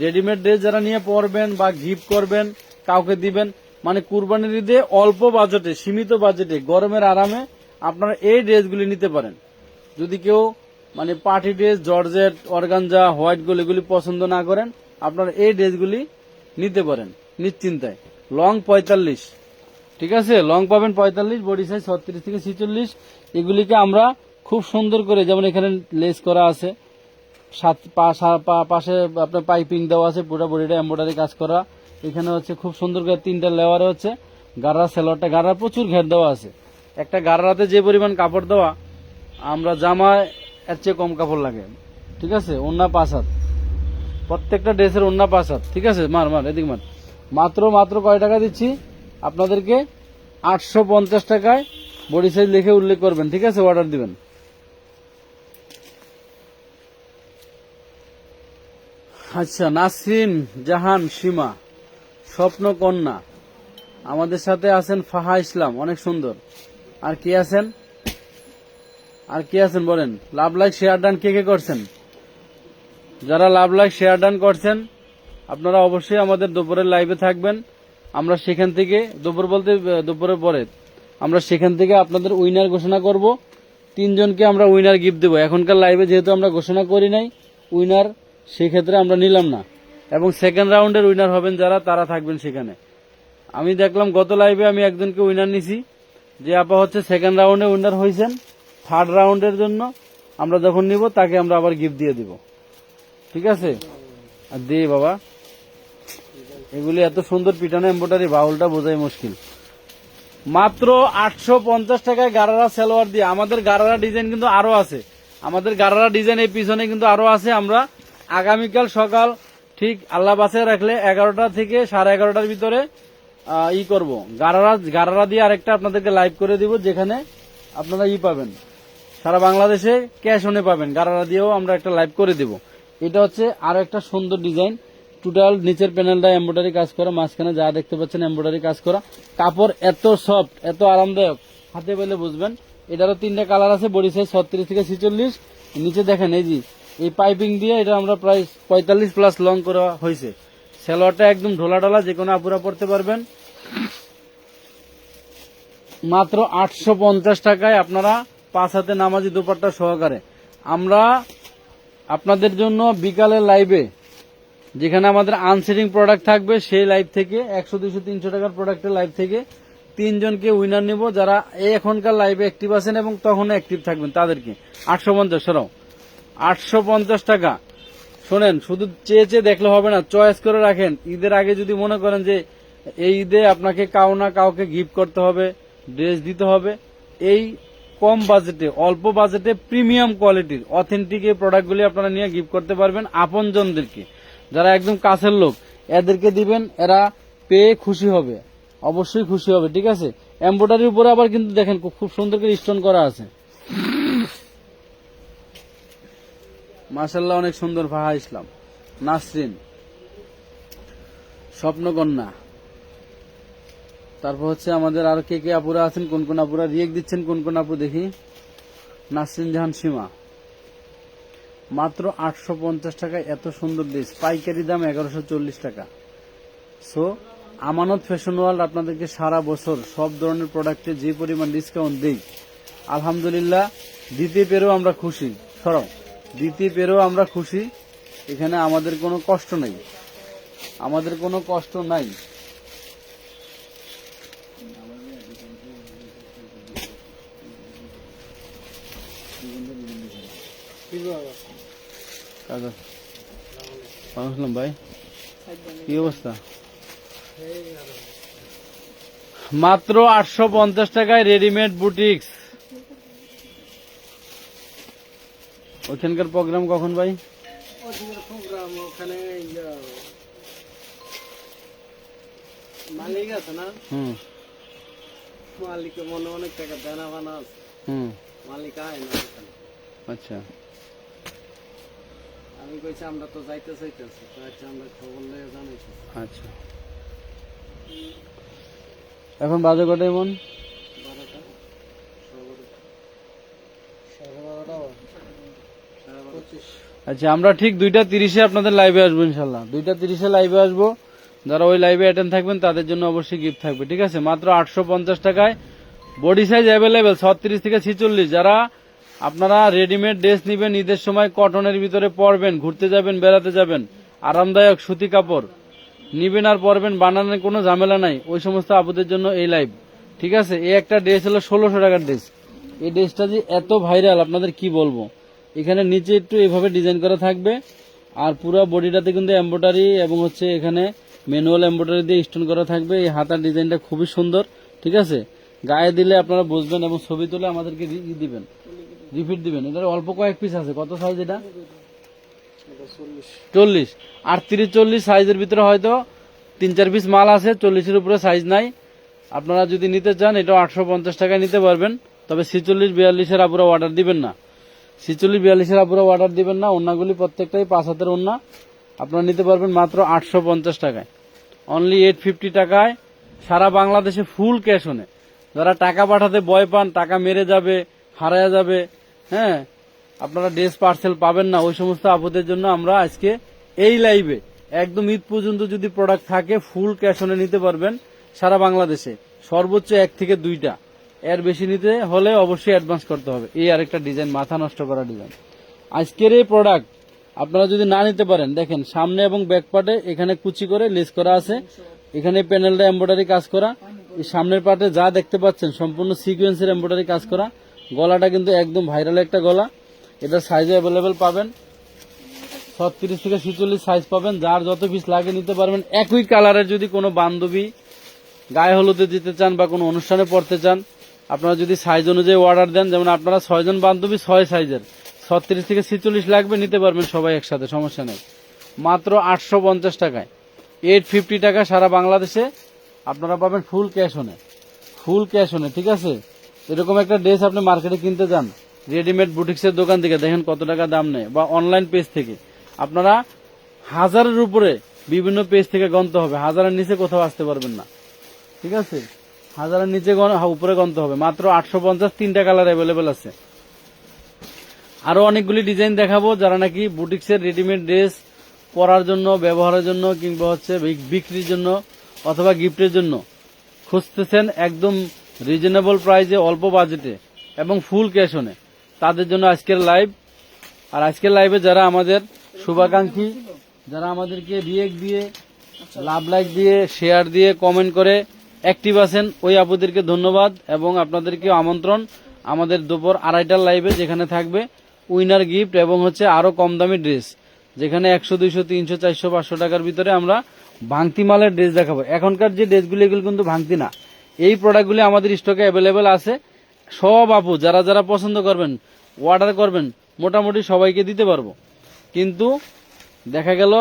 রেডিমেড ড্রেস যারা নিয়ে পরবেন বা গিফট করবেন, কাউকে দিবেন, মানে কুরবানির ঈদে অল্প বাজেটে, সীমিত বাজেটে, গরমের আরামে আপনারা এই ড্রেসগুলি নিতে পারেন। যদি কেউ মানে party dress, georgette, organza, white গোল এগুলি পছন্দ না করেন, আপনারা এই ড্রেসগুলি নিতে পারেন নিশ্চিন্তায়। লং 45, ঠিক আছে? লং পাবেন 45, বডি সাইজ 36 থেকে 46। এগুলিকে আমরা খুব সুন্দর করে, যেমন এখানে লেস করা আছে, পাশে আপনার পাইপিং দেওয়া আছে, পুরো বডিটা এমব্রয়ডারি কাজ করা। এখানে হচ্ছে খুব সুন্দর করে 3টা লেয়ারে হচ্ছে গাড়া সেলোয়ারটা, গাড়া প্রচুর ঘের দেওয়া আছে। একটা গাড়াতে যে পরিমাণ কাপড় দেওয়া, আমরা জামায় এর চেয়ে কম কাপড় লাগে, ঠিক আছে? ওন্না 5 হাত, প্রত্যেকটা ড্রেসের ওন্না 5 হাত, ঠিক আছে? মার এদিক মার। মাত্র কয় টাকা দিচ্ছি আপনাদেরকে? 850 টাকায়। বডি সাইজ লিখে উল্লেখ করবেন, ঠিক আছে? অর্ডার দিবেন। আচ্ছা, নাসরিন জাহান সীমা, স্বপ্ন কন্যা, আমাদের সাথে আছেন ফাহা ইসলাম, অনেক সুন্দর। আর কি আছেন? বলেন। লাভ লাইক শেয়ার ডান কে কে করছেন? যারা লাভ লাইক শেয়ার ডান করছেন আপনারা অবশ্যই আমাদের দুপুরের লাইভে থাকবেন। আমরা সেখান থেকে, দুপুর বলতে দুপুরের পরে, আমরা সেখান থেকে আপনাদের উইনার ঘোষণা করব। 3 জনকে আমরা উইনার গিফট দেবো। এখনকার লাইভে যেহেতু আমরা ঘোষণা করি নাই উইনার, সেক্ষেত্রে আমরা নিলাম না। এবং সেকেন্ড রাউন্ডের উইনার হবেন যারা, তারা থাকবেন সেখানে। আমি দেখলাম গত লাইভে আমি একজনকে উইনার নিছি, যে আপা হচ্ছে সেকেন্ড রাউন্ডে উইনার হয়েছেন। থার্ড রাউন্ডের জন্য আমরা যখন নিব তাকে আমরা আবার গিফট দিয়ে দিব, ঠিক আছে? আর দিয়ে বাবা, এগুলি এত সুন্দর পিটানো এমব্রয়ডারি, বাউলটা বোঝাই মুশকিল। মাত্র 850 টাকায় গারারা সালোয়ার দিয়ে। আমাদের গারারা ডিজাইন কিন্তু আরো আছে, আমাদের গারারা ডিজাইন এই পিছনে কিন্তু আরো আছে। আমরা আগামীকাল সকাল ঠিক আল্লাহ বাসে রাখলে 11টা থেকে 11:30টার ভিতরে করব, গারারা দিয়ে আরেকটা আপনাদেরকে লাইভ করে দিব, যেখানে আপনারা পাবেন, সারা বাংলাদেশে ক্যাশ অনে পাবেন। গারারা দিয়েও আমরা একটা লাইভ করে দিব। এটা হচ্ছে আরো একটা সুন্দর ডিজাইন। টোটাল নিচের প্যানেলটা এমব্রয়ডারি কাজ করা, মাঝখানে যা দেখতে পাচ্ছেন এমব্রয়ডারি কাজ করা। কাপড় এত সফট, এত আরামদায়ক, হাতে পেলে বুঝবেন। এটারও 3টা কালার আছে। বডি সাইজ 36 থেকে 46। নিচে দেখেন এই যে এই পাইপিং দিয়ে এটা আমরা প্রায় 45+ লং করা হয়েছে। সালোয়ারটা একদম ঢোলা ঢোলা, যে কোনো আপুরা পড়তে পারবেন। মাত্র 850 টাকায় আপনারা 5 হাতে নামাজি দোপাট্টা সহকারে। আমরা আপনাদের জন্য বিকালের লাইভে, যেখানে আমাদের আনসেটিং প্রোডাক্ট থাকবে, সেই লাইভ থেকে 100, 200, 300 টাকার প্রোডাক্টের লাইভ থেকে 3 জনকে উইনার নিব, যারা এই এখনকার লাইভে অ্যাক্টিভ আছেন এবং তখনও অ্যাক্টিভ থাকবেন তাদেরকে 850 টাকা। শোনেন, শুধু চেয়ে চেয়ে দেখলে হবে না, চয়েস করে রাখেন। ঈদের আগে যদি মনে করেন যে এই ঈদে আপনাকে কাউকে গিফট করতে হবে, ড্রেস দিতে হবে, এই কম বাজেটে, অল্প বাজেটে প্রিমিয়াম কোয়ালিটির অথেন্টিক এই প্রোডাক্টগুলি আপনারা নিয়ে গিফট করতে পারবেন আপনজনদেরকে, যারা একদম কাছের লোক, এদেরকে দিবেন। এরা পেয়ে খুশি হবে, অবশ্যই খুশি হবে। ঠিক আছে, এমব্রয়ডারির উপরে আবার কিন্তু দেখেন খুব সুন্দর করে স্টোন করা আছে। মাশাআল্লাহ, অনেক সুন্দর। ফাহা ইসলাম, নাসরিন, স্বপ্নকন্যা, তারপর হচ্ছে আমাদের আর কে কে আপুরা আছেন, কোন কোন আপুরা রিয়েক্ট দিচ্ছেন, কোন কোন আপু দেখি। নাসরিন জাহান সীমা, মাত্র 850 টাকায় এত সুন্দর ড্রেস, পাইকারি দাম 1140 টাকা। সো আমানত ফ্যাশন ওয়ার্ল্ড আপনাদেরকে সারা বছর সব ধরনের প্রোডাক্টে যে পরিমাণ ডিসকাউন্ট দেই, আলহামদুলিল্লাহ দিতে পেরেও আমরা খুশি। সরাও, দিতে পেরেও আমরা খুশি। এখানে আমাদের কোনো কষ্ট নাই, আমাদের কোনো কষ্ট নাই। আসসালাম ভাই, কি অবস্থা? মাত্র 850 টাকায় রেডিমেড বুটিক্স। ওখানকার প্রোগ্রাম কখন ভাই? প্রোগ্রাম ওখানে মালিক আছে না, মালিকের মনে অনেক টাকা দেনা বানা আছে, মালিক আয় না ওখানে। আচ্ছা, আমি কইছি আমরা তো যাইতে চাইতেছি, তো আচ্ছা আমরা খবর লয়ে জানাইছি। আচ্ছা, এখন বাজে কটা এমন? 12টা, 12:30। আচ্ছা, আমরা ঠিক 2:30-এ আপনাদের লাইভে আসবো ইনশাল্লাহ। 2:30-এ লাইভে আসবো। যারা ওই লাইভে অ্যাটেন্ড থাকবেন তাদের জন্য অবশ্যই গিফট থাকবে। ঠিক আছে, মাত্র 850 টাকায় বডি সাইজ অ্যাভেলেবেল 36 থেকে 46। যারা আপনারা রেডিমেড ড্রেস নিবেন, ঈদের সময় কটনের ভিতরে পরবেন, ঘুরতে যাবেন, বেড়াতে যাবেন, আরামদায়ক সুতি কাপড় নিবেন আর পরবেন, বানানোর কোনো ঝামেলা নাই, ওই সমস্ত আপুদের জন্য এই লাইভ। ঠিক আছে, এই একটা ড্রেস হলো 1600 টাকার ড্রেস। এই ড্রেসটা যে এত ভাইরাল আপনাদের কি বলবো। এখানে নিচে একটু এভাবে ডিজাইন করা থাকবে, আর পুরো বডিটাতে কিন্তু এমব্রয়ডারি এবং হচ্ছে এখানে ম্যানুয়াল এমব্রয়ডারি দিয়ে স্টোন করা থাকবে। এই হাতার ডিজাইনটা খুবই সুন্দর। ঠিক আছে, গায়ে দিলে আপনারা বুঝবেন এবং ছবি তুলে আমাদেরকে দিবেন, রিপিট দিবেন। এটার অল্প কয়েক পিস আছে। কত সাইজ এটা? 40, 38, 40 সাইজের ভিতরে হয়তো 3-4 পিস মাল আছে, 40-এর উপরে সাইজ নাই। আপনারা যদি নিতে চান এটা 850 টাকায় নিতে পারবেন। তবে 46-42-এর আপুরা অর্ডার দিবেন না, 46-42-এর আপুরা অর্ডার দিবেন না। ওন্নাগুলি প্রত্যেকটাই 5 হাতের ওন্না। আপনারা নিতে পারবেন মাত্র 850 টাকায়, অনলি 850 টাকায়, সারা বাংলাদেশে ফুল ক্যাশ অনে। যারা টাকা পাঠাতে ভয় পান, টাকা মেরে যাবে, হারায়া যাবে, হ্যাঁ, আপনারা ড্রেস পার্সেল পাবেন না, ওই সমস্ত আপুদের জন্য আমরা আজকে এই লাইভে একদম ঈদ পর্যন্ত যদি প্রোডাক্ট থাকে ফুল ক্যাশ অনে নিতে পারবেন সারা বাংলাদেশে। সর্বোচ্চ 1 থেকে 2টা, এর বেশি নিতে হলে অবশ্যই অ্যাডভান্স করতে হবে। এই আরেকটা ডিজাইন, মাথা নষ্ট করা ডিজাইন। আজকের এই প্রোডাক্ট আপনারা যদি না নিতে পারেন, দেখেন সামনে এবং ব্যাক পার্টে এখানে কুচি করে লেস করা আছে, এখানে প্যানেলটা এমব্রয়ডারি কাজ করা, এই সামনের পার্টে যা দেখতে পাচ্ছেন সম্পূর্ণ সিকোয়েন্সের এমব্রয়ডারি কাজ করা। গলাটা কিন্তু একদম ভাইরাল একটা গলা। এটা সাইজে অ্যাভেলেবেল পাবেন, 36 থেকে 46 সাইজ পাবেন। যার যত পিস লাগে নিতে পারবেন। একই কালারের যদি কোনো বান্ধবী গায়ে হলুদে দিতে চান বা কোনো অনুষ্ঠানে পড়তে চান, আপনারা যদি সাইজ অনুযায়ী অর্ডার দেন, যেমন আপনারা 6 জন বান্ধবী 6 সাইজের, 36 থেকে 46 লাগবে, নিতে পারবেন সবাই একসাথে, সমস্যা নেই। মাত্র 850 টাকায়, 850 টাকা সারা বাংলাদেশে আপনারা পাবেন ফুল ক্যাশ অনে, ফুল ক্যাশ অনে। ঠিক আছে, এরকম একটা ড্রেস আপনি মার্কেটে কিনতে যান, রেডিমেড বুটিক্সের দোকান থেকে দেখেন কত টাকা দাম নেয়, বা অনলাইন পেজ থেকে আপনারা 1000-এর উপরে বিভিন্ন পেজ থেকে গণতে হবে, 1000-এর নিচে কোথাও আসতে পারবেন না। ঠিক আছে, 1000-এর নিচে উপরে গণতে হবে। মাত্র 850, 3টা কালার অ্যাভেলেবেল আছে। আরো অনেকগুলি ডিজাইন দেখাবো, যারা নাকি বুটিক্সের রেডিমেড ড্রেস পরার জন্য, ব্যবহারের জন্য, কিংবা হচ্ছে বিক্রির জন্য অথবা গিফটের জন্য খুঁজতেছেন একদম রিজনেবল প্রাইসে, অল্প বাজেটে এবং ফুল ক্যাশ অনে, তাদের জন্য আজকের লাইভ। আর আজকের লাইভে যারা আমাদের শুভাকাঙ্ক্ষী, যারা আমাদেরকে রিয়েক্ট দিয়ে, লাভ লাইক দিয়ে, শেয়ার দিয়ে, কমেন্ট করে অ্যাক্টিভ আছেন, ওই আপুদেরকে ধন্যবাদ এবং আপনাদেরকে আমন্ত্রণ আমাদের দুপুর 2:30টার লাইভে, যেখানে থাকবে উইনার গিফট এবং হচ্ছে আরো কম দামি ড্রেস, যেখানে 100, 200, 300, 400, 500 টাকার ভিতরে আমরা ভাঙতি মালের ড্রেস দেখাবো। এখনকার যে ড্রেসগুলি এগুলো কিন্তু ভাঙতি না, এই প্রোডাক্টগুলি আমাদের স্টকে অ্যাভেলেবেল আছে। সব আপু যারা যারা পছন্দ করবেন, অর্ডার করবেন, মোটামুটি সবাইকে দিতে পারবো। কিন্তু দেখা গেল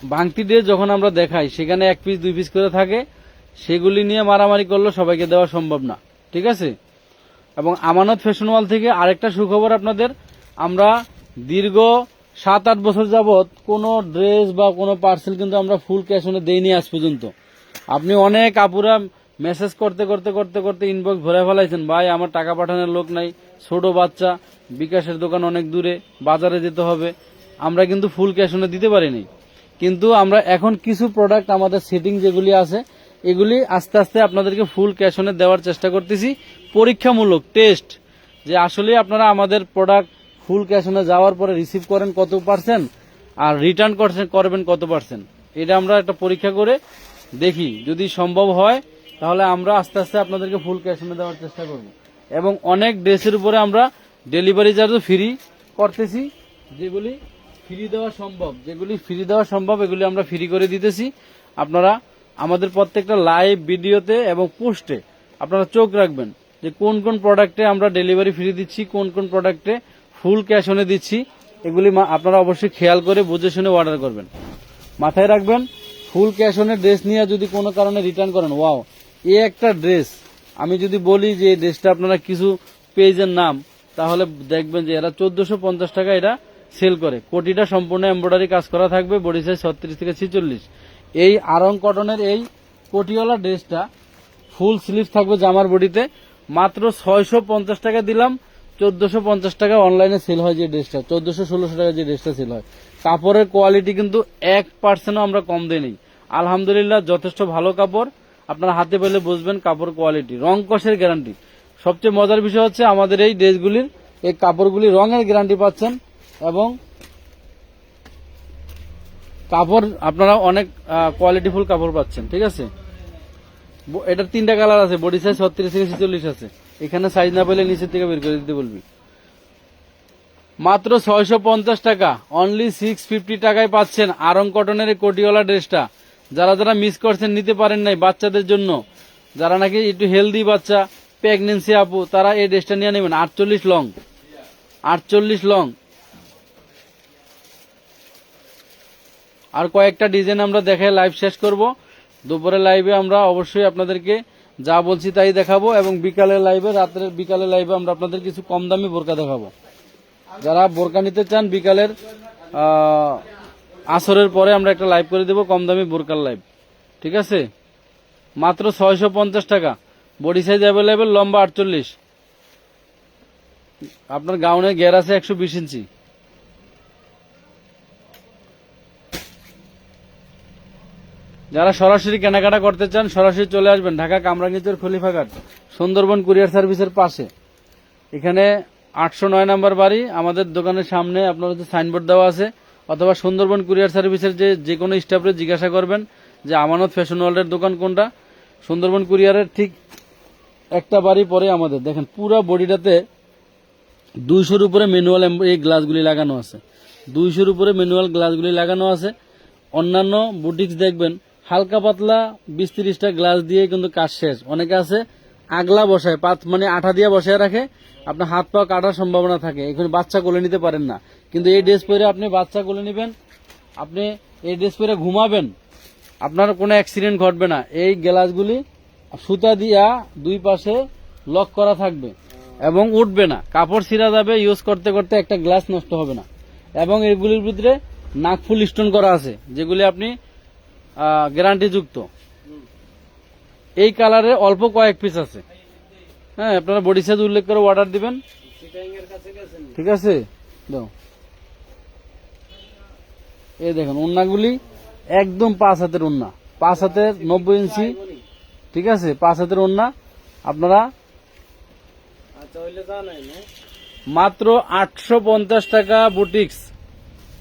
ভাঙতি ড্রেস যখন আমরা দেখাই, সেখানে 1 পিস 2 পিস করে থাকে, সেগুলি নিয়ে মারামারি করলে সবাইকে দেওয়া সম্ভব না, ঠিক আছে। এবং আমানত ফ্যাশন ওয়াল থেকে আরেকটা সুখবর আপনাদের, আমরা দীর্ঘ 7-8 বছর যাবত কোনো ড্রেস বা কোনো পার্সেল কিন্তু আমরা ফুল ক্যাশ অনে দেইনি আজ পর্যন্ত। আপনি অনেক আপুরা মেসেজ করতে করতে করতে করতে ইনবক্স ভরে ফেলাইছেন, ভাই আমার টাকা পাঠানোর লোক নাই, ছোট বাচ্চা, বিকাশের দোকান অনেক দূরে, বাজারে যেতে হবে, আমরা কিন্তু ফুল ক্যাশ অনে দিতে পারিনি। কিন্তু আমরা এখন কিছু প্রোডাক্ট আমাদের সেটিং যেগুলি আছে, এগুলি আস্তে আস্তে আপনাদেরকে ফুল ক্যাশ অনে দেওয়ার চেষ্টা করতেছি, পরীক্ষামূলক টেস্ট, যে আসলে আপনারা আমাদের প্রোডাক্ট ফুল ক্যাশ অনে যাওয়ার পরে রিসিভ করেন কত পার্সেন্ট আর রিটার্ন করবেন কত পার্সেন্ট, এটা আমরা একটা পরীক্ষা করে দেখি। যদি সম্ভব হয় তাহলে আমরা আস্তে আস্তে আপনাদেরকে ফুল ক্যাশ অনে দেওয়ার চেষ্টা করব। এবং অনেক ড্রেসের উপরে আমরা ডেলিভারি চার্জও ফ্রি করতেছি, যেগুলি ফ্রি দেওয়া সম্ভব এগুলি আমরা ফ্রি করে দিতেছি। আপনারা আমাদের প্রত্যেকটা লাইভ ভিডিওতে এবং পোস্টে আপনারা চোখ রাখবেন যে কোন কোন প্রোডাক্টে আমরা ডেলিভারি ফ্রি দিচ্ছি, কোন কোন প্রোডাক্টে ফুল ক্যাশ অনে দিচ্ছি, এগুলি আপনারা অবশ্যই খেয়াল করে বুঝে শুনে অর্ডার করবেন। মাথায় রাখবেন, ফুল ক্যাশ অনে ড্রেস নিয়ে যদি কোনো কারণে রিটার্ন করেন, ওয়াও এই একটা ড্রেস, আমি যদি বলি যে এই ড্রেসটা আপনারা কিছু পেজের নাম, তাহলে দেখবেন যে এরা 1450 টাকা এটা সেল করে। কোটিটা সম্পূর্ণ এমব্রয়ডারি কাজ করা থাকবে, বডি সাইজ 36 থেকে 46। এই আরং কটনের এই কোটিওয়ালা ড্রেসটা ফুল স্লিভ থাকবে জামার বডিতে, মাত্র 650 টাকা দিলাম। 1450 টাকা অনলাইনে সেল হয় যে ড্রেসটা, 1400-1600 টাকা যে ড্রেসটা সেল হয়। কাপড়ের কোয়ালিটি কিন্তু 1%ও আমরা কম দিই। আলহামদুলিল্লাহ যথেষ্ট ভালো কাপড়, আপনারা হাতে পেলে বুঝবেন কাপড় কোয়ালিটি, রং কষের গ্যারান্টি। সবচেয়ে মজার বিষয় হচ্ছে আমাদের এই ড্রেসগুলির এই কাপড়গুলি রঙের গ্যারান্টি পাচ্ছেন এবং কাপড় আপনারা অনেক কোয়ালিটিফুল কাপড় পাচ্ছেন, ঠিক আছে। এটার 3টা কালার আছে, বডি সাইজ 36 থেকে 46 আছে। এখানে সাইজ না পেলে নিচের থেকে বের করে দিতে বলবি। মাত্র 650 টাকা, অনলি 650 টাকায় পাচ্ছেন আরং কটনের এই কোটিওয়ালা ড্রেসটা। যারা যারা মিস করছেন, নিতে পারেন নাই, বাচ্চাদের জন্য, যারা নাকি একটু হেলদি বাচ্চা, প্রেগনেন্সি আপু, তারা এই ড্রেসটা নিয়ে নেবেন। 48 লং। আর কয়েকটা ডিজাইন আমরা দেখে লাইভ শেষ করব। দুপুরের লাইভে আমরা অবশ্যই আপনাদেরকে যা বলছি তাই দেখাবো এবং বিকালের লাইভে আমরা আপনাদের কিছু কম দামি বোরকা দেখাবো। যারা বোরকা নিতে চান, বিকালের আসরের পরে আমরা একটা লাইভ করে দেবো, কম দামি বোরকার লাইভ, ঠিক আছে। মাত্র 650 টাকা, বডি সাইজ অ্যাভেলেবেল, লম্বা 48, আপনার গাউনের ঘের আছে 120 ইঞ্চি। যারা সরাসরি কেনাকাটা করতে চান, সরাসরি চলে আসবেন ঢাকা কামরাঙ্গীরচর খলিফাঘাট, সুন্দরবন কুরিয়ার সার্ভিসের পাশে। এখানে 809 নাম্বার বাড়ি, আমাদের দোকানের সামনে আপনার হচ্ছে সাইনবোর্ড দেওয়া আছে, অথবা সুন্দরবন কুরিয়ার সার্ভিসের যে কোনো স্টাফে জিজ্ঞাসা করবেন যে আমানত ফ্যাশন ওয়ার্ল্ডের দোকান কোনটা। সুন্দরবন কুরিয়ারের ঠিক একটা বাড়ি পরে আমাদের, দেখেন পুরো বডিটাতে 200-র উপরে ম্যানুয়াল এই গ্লাসগুলি লাগানো আছে, 200-র উপরে ম্যানুয়াল গ্লাসগুলি লাগানো আছে। অন্যান্য বুটিক্স দেখবেন হালকা পাতলা 20-30টা গ্লাস দিয়ে কিন্তু কাজ শেষ। অনেকে আছে আগলা বসায়, মানে আঠা দিয়ে বসায় রাখে, আপনার হাত পা কাটার সম্ভাবনা থাকে, এখানে বাচ্চা কোলে নিতে পারেন না। কিন্তু এই ড্রেস পরে আপনি বাচ্চা কোলে নেবেন, আপনি এই ড্রেস পরে ঘুমাবেন, আপনার কোনো অ্যাক্সিডেন্ট ঘটবে না। এই গ্লাসগুলি সুতা দিয়া দুই পাশে লক করা থাকবে এবং উঠবে না, কাপড় ছিঁড়া যাবে, ইউজ করতে করতে একটা গ্লাস নষ্ট হবে না। এবং এগুলির ভিতরে নাকফুল স্টোন করা আছে, যেগুলি আপনি গ্যারান্টি যুক্ত। এই কালারে অল্প কয়েক পিস আছে, হ্যাঁ, আপনারা বডি সাইজ উল্লেখ করে অর্ডার দিবেন, ঠিক আছে। দাও। এই দেখেন ওন্নাগুলি একদম 5 হাতের ওন্না, 5 হাতের 90 ইঞ্চি, ঠিক আছে, 5 হাতের ওন্না। আপনারা মাত্র 850 টাকা বুটিক্স,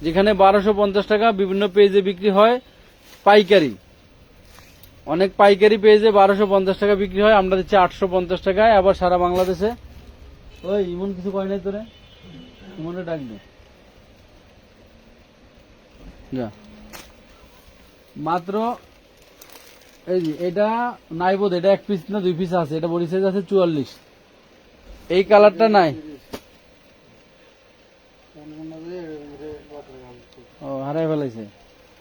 যেখানে 1250 টাকা বিভিন্ন পেজে বিক্রি হয় পাইকারি, অনেক পাইকারি পেজে 1250 টাকা বিক্রি হয়, আমরা দিচ্ছি 850 টাকায়। আবার সারা বাংলাদেশে। ওই ইমন কিছু কয় নাই তোরে, ইমনে ডাকবে যা। মাত্র এই যে এটা নাই বোধ, এটা 1 পিস না 2 পিস আছে, এটা বডি সাইজ আছে 44। এই কালারটা নাই, ও হারাই ফেলাইছে।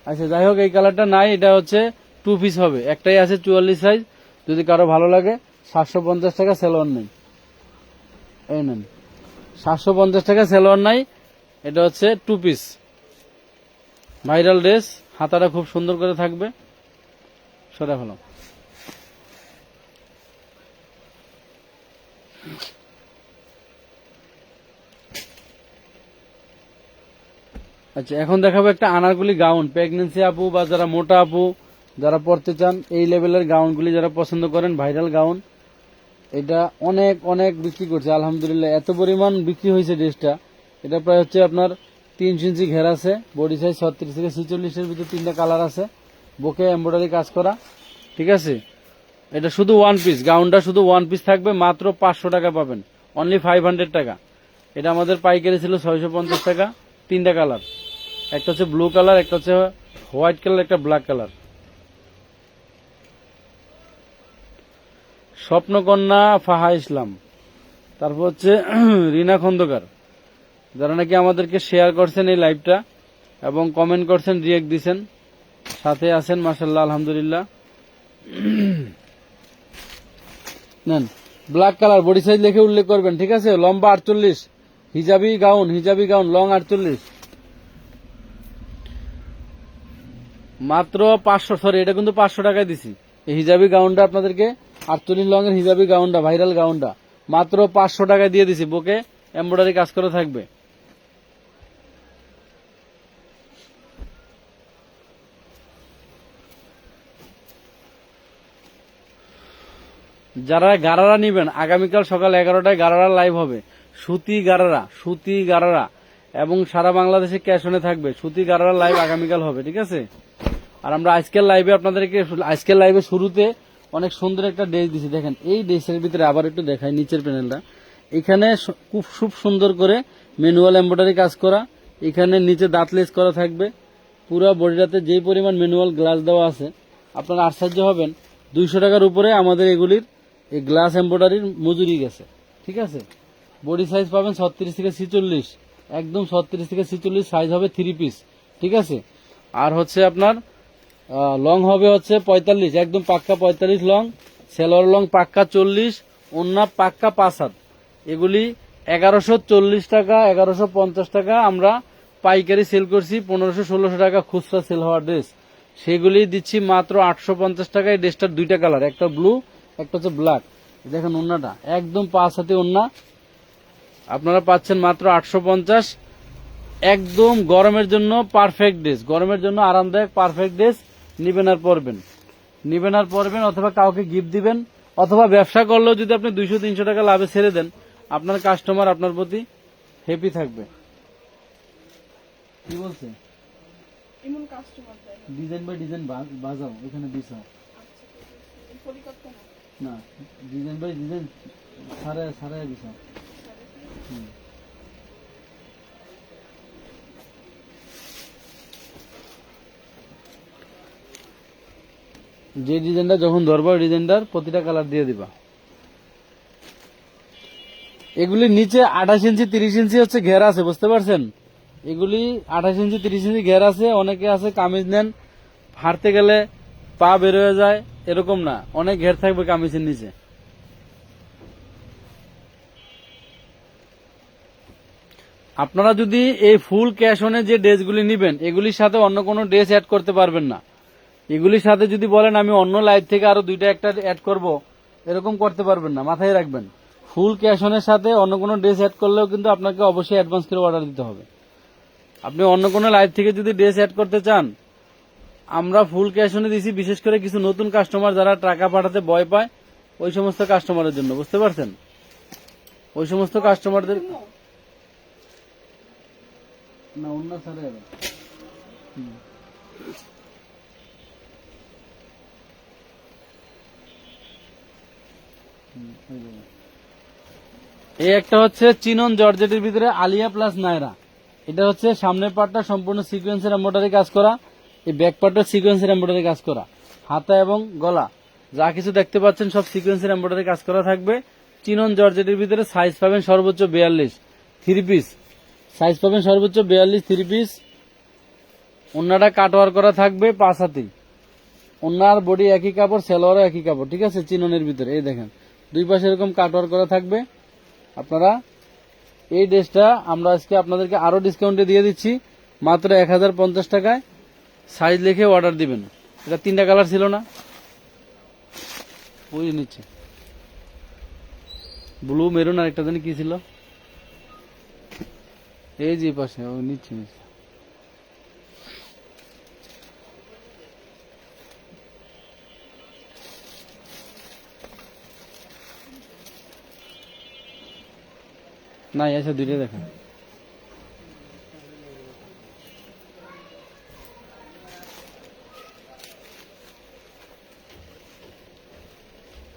আচ্ছা যাই হোক, এই কালারটা নাই, এটা হচ্ছে 2 পিস হবে, একটাই আছে 44 সাইজ। যদি কারো ভালো লাগে 750 টাকা সেলোয়ার নেই, এই নেন 750 টাকা সেলোয়ার নাই। এটা হচ্ছে 2 পিস ভাইরাল ড্রেস, হাতাটা খুব সুন্দর করে থাকবে। সরে ফেলাম। আচ্ছা এখন দেখাবো একটা আনারকলি গাউন, প্রেগনেন্সি আপু বা যারা মোটা আপু যারা পড়তে চান, এই লেভেলের গাউনগুলি যারা পছন্দ করেন, ভাইরাল গাউন। এটা অনেক অনেক বিক্রি করছে আলহামদুলিল্লাহ, এত পরিমাণ বিক্রি হয়েছে ড্রেসটা। এটা প্রায় হচ্ছে আপনার 3 ইঞ্চি ঘের আছে, বডি সাইজ 36 থেকে 46 এর ভিতরে 3টা কালার আছে, বুকে এমব্রয়ডারি কাজ করা, ঠিক আছে। এটা শুধু 1 পিস, গাউনটা শুধু 1 পিস থাকবে, মাত্র 500 টাকা পাবেন, অনলি 500 টাকা। এটা আমাদের পাইকারি ছিল 650 টাকা, 3টা কালার, একটা হচ্ছে ব্লু কালার, একটা হচ্ছে হোয়াইট কালার, একটা ব্ল্যাক কালার। স্বপ্নকন্যা ফাহা ইসলাম, তারপর হচ্ছে রিনা খন্দকার, যারা নাকি আমাদেরকে শেয়ার করছেন এই লাইভটা এবং কমেন্ট করছেন, রিয়েক্ট দিছেন, সাথে আছেন, মাশাআল্লাহ আলহামদুলিল্লাহ। নেন ব্ল্যাক কালার, বডি সাইজ লিখে উল্লেখ করবেন, ঠিক আছে। লম্বা 48, হিজাবি গাউন লং 48, মাত্র 500, সরি এটা কিন্তু 500 টাকায় দিছি। এই হিজাবি গাউনটা আপনাদেরকে 48 লং এর হিজাবি গাউনটা, ভাইরাল গাউনটা মাত্র 500 টাকায় দিয়ে দিছি, বুকে এমব্রয়ডারি কাজ করা থাকবে। যারা গারারা নিবেন, আগামীকাল সকাল 11টায় গারারা লাইভ হবে, সুতি গারারা এবং সারা বাংলাদেশে ক্যাশ অনে থাকবে, সুতি গারারা লাইভ আগামীকাল হবে, ঠিক আছে। আর আমরা আজকের লাইভে আপনাদেরকে, আজকের লাইভে শুরুতে অনেক সুন্দর একটা ড্রেস দিছি, দেখেন এই ড্রেসের ভিতরে আবার একটু দেখাই নিচের প্যানেলটা, এখানে খুব সুন্দর করে ম্যানুয়াল এমব্রয়ডারি কাজ করা, এখানে নিচে দাঁতলেস করা থাকবে, পুরো বডিটাতে যেই পরিমাণ ম্যানুয়াল গ্লাস দেওয়া আছে, আপনারা আশ্চর্য হবেন। 200 টাকার উপরে আমাদের এগুলির এই গ্লাস এমব্রয়ডারির মজুরি গেছে, ঠিক আছে। বডি সাইজ পাবেন 36 থেকে 46, একদম 36 থেকে 46 সাইজ হবে 3 পিস, ঠিক আছে। আর হচ্ছে আপনার লং হবে হচ্ছে 45, একদম পাক্কা 45 লং, সেলোয়ার লং পাক্কা 40, ওন্না পাক্কা 5 হাত। এগুলি 1140 টাকা, 1150 টাকা আমরা পাইকারি সেল করছি, 1500-1600 টাকা খুচরা সেল হওয়ার ড্রেস, সেগুলি দিচ্ছি মাত্র 850 টাকা। এই ড্রেসটার 2টা কালার, একটা ব্লু একটা হচ্ছে ব্ল্যাক। দেখেন ওন্নাটা একদম 5 হাতে ওন্না, আপনারা পাচ্ছেন মাত্র 850। একদম গরমের জন্য পারফেক্ট ড্রেস, গরমের জন্য আরামদায়ক পারফেক্ট ড্রেস। নিবেন আর পরবেন, অথবা কাউকে গিফট দিবেন, অথবা ব্যবসা করলেও যদি আপনি 200-300 টাকা লাভে ছেড়ে দেন, আপনার কাস্টমার আপনার প্রতি হ্যাপি থাকবে। কি বলছে? ডিজাইন বাই ডিজাইন বাজাও, এখানে বিছাও না, ডিজাইন বাই ডিজাইন সারায় বিছাও। যে ডিজাইনটা যখন ধরবা ওই ডিজাইনটার প্রতিটা কালার দিয়ে দিবা। এগুলি নিচে 28 ইঞ্চি 30 ইঞ্চি হচ্ছে ঘের আছে, বুঝতে পারছেন। এগুলি 28 ইঞ্চি 30 ইঞ্চি ঘের আছে। অনেকে আছে কামিজ নেন, হাঁটতে গেলে পা বের হয়ে যায়, এরকম না, অনেক ঘের থাকবে কামিজের নিচে। আপনারা যদি এই ফুল ক্যাশ অনে যে ড্রেসগুলি নিবেন, এগুলির সাথে অন্য কোনো ড্রেস অ্যাড করতে পারবেন না। এগুলির সাথে যদি বলেন আমি অন্য লাইভ থেকে আরো 2টা একটা অ্যাড করব, এরকম করতে পারবেন না, মাথায় রাখবেন। ফুল ক্যাশ অনের সাথে অন্য কোনো ড্রেস অ্যাড করলেও কিন্তু আপনাকে অবশ্যই অ্যাডভান্স করে অর্ডার দিতে হবে। আপনি অন্য কোনো লাইভ থেকে যদি ড্রেস অ্যাড করতে চান, আমরা ফুল ক্যাশ অনে দিছি, বিশেষ করে কিছু নতুন কাস্টমার যারা টাকা পাঠাতে ভয় পায়, ওই সমস্ত কাস্টমারের জন্য, বুঝতে পারছেন? ওই সমস্ত কাস্টমারদের না অন্য ছাড়া যাবে। এই একটা হচ্ছে চিনন জর্জেটের ভিতরে আলিয়া প্লাস নায়রা। এটা হচ্ছে সামনের পার্টটা সম্পূর্ণ সিকোয়েন্সের এমব্রয়ডারি কাজ করা, এই ব্যাক পার্টটা সিকোয়েন্সের এমব্রয়ডারি কাজ করা, হাতা এবং গলা যা কিছু দেখতে পাচ্ছেন সব সিকোয়েন্সের এমব্রয়ডারি কাজ করা থাকবে। চিনন জর্জেটের ভিতরে সাইজ পাবেন সর্বোচ্চ 42, 3 পিস সাইজ পাবেন সর্বোচ্চ 42, 3 পিস। ওন্নাটা কাটওয়ার করা থাকবে 5 হাতি, ওন্নার বডি একই কাপড়, সেলোয়ারও একই কাপড়, ঠিক আছে? চিননের ভিতরে এই দেখেন দুই পাশে এরকম কাটওয়ার করা থাকবে। আপনারা এই ড্রেসটা আমরা আজকে আপনাদেরকে আরো ডিসকাউন্টে দিয়ে দিচ্ছি মাত্র 1050 টাকায়। সাইজ লিখে অর্ডার দিবেন। এটা 3টা কালার ছিল না, ওই নিচ্ছে ব্লু মেরুন আর একটা জানি কি ছিল, এই যে পাশে ওই নিচ্ছে নিচ্ছে। না এসে দুইটা দেখেন,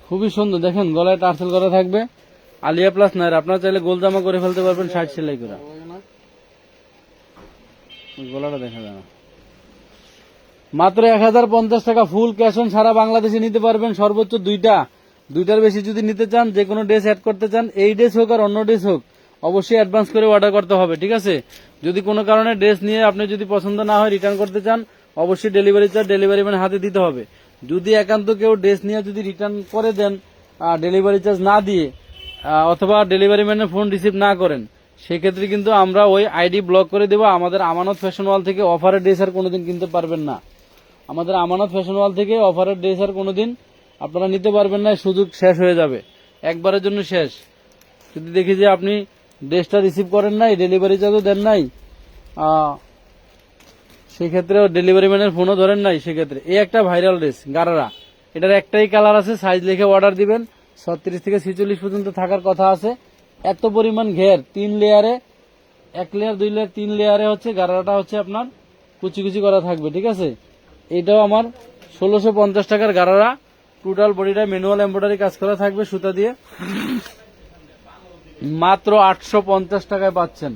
খুবই সুন্দর। দেখেন গলায় টার্সেল করা থাকবে, আলিয়া প্লাস নাইরা। আপনারা চাইলে গোল জামা করে ফেলতে পারবেন 60 সেলাই করে। গলাটা দেখা যায় না। মাত্র 1050 টাকা ফুল ক্যাশ অন সারা বাংলাদেশে নিতে পারবেন। সর্বোচ্চ দুইটার বেশি যদি নিতে চান, যে কোনো ড্রেস অ্যাড করতে চান, এই ড্রেস হোক আর অন্য ড্রেস হোক, অবশ্যই অ্যাডভান্স করে অর্ডার করতে হবে, ঠিক আছে? যদি কোনো কারণে ড্রেস নিয়ে আপনি যদি পছন্দ না হয় রিটার্ন করতে চান, অবশ্যই ডেলিভারি চার্জ ডেলিভারি ম্যান হাতে দিতে হবে। যদি একান্ত কেউ ড্রেস নিয়ে যদি রিটার্ন করে দেন ডেলিভারি চার্জ না দিয়ে, অথবা ডেলিভারি ম্যানের ফোন রিসিভ না করেন, সেক্ষেত্রে কিন্তু আমরা ওই আইডি ব্লক করে দেবো। আমাদের আমানত ফ্যাশন ওয়াল থেকে অফারের ড্রেস আর কোনোদিন কিনতে পারবেন না। আমাদের আমানত ফ্যাশন ওয়াল থেকে অফারের ড্রেস আর কোনোদিন আপনারা নিতে পারবেন না, সুযোগ শেষ হয়ে যাবে, একবারের জন্য শেষ। যদি দেখি যে আপনি ড্রেসটা রিসিভ করেন নাই, ডেলিভারি চার্জও দেন নাই, সেক্ষেত্রে ডেলিভারি ম্যানের ফোনও ধরেন নাই, সেক্ষেত্রে এই একটা ভাইরাল ড্রেস গারারা, এটার একটাই কালার আছে, সাইজ লিখে অর্ডার দিবেন। 36 থেকে 46 পর্যন্ত থাকার কথা আছে। এত পরিমাণ ঘের, 3 লেয়ারে, 1 লেয়ার 2 লেয়ার 3 লেয়ারে হচ্ছে গারারাটা হচ্ছে আপনার কুচি কুচি করা থাকবে, ঠিক আছে? এটাও আমার 1650 টাকার গারারা। টোটাল বডিটা ম্যানুয়াল এমব্রয়ডারি কাজ করা থাকবে সুতা দিয়ে। মাত্র 850 টাকায় পাচ্ছেন,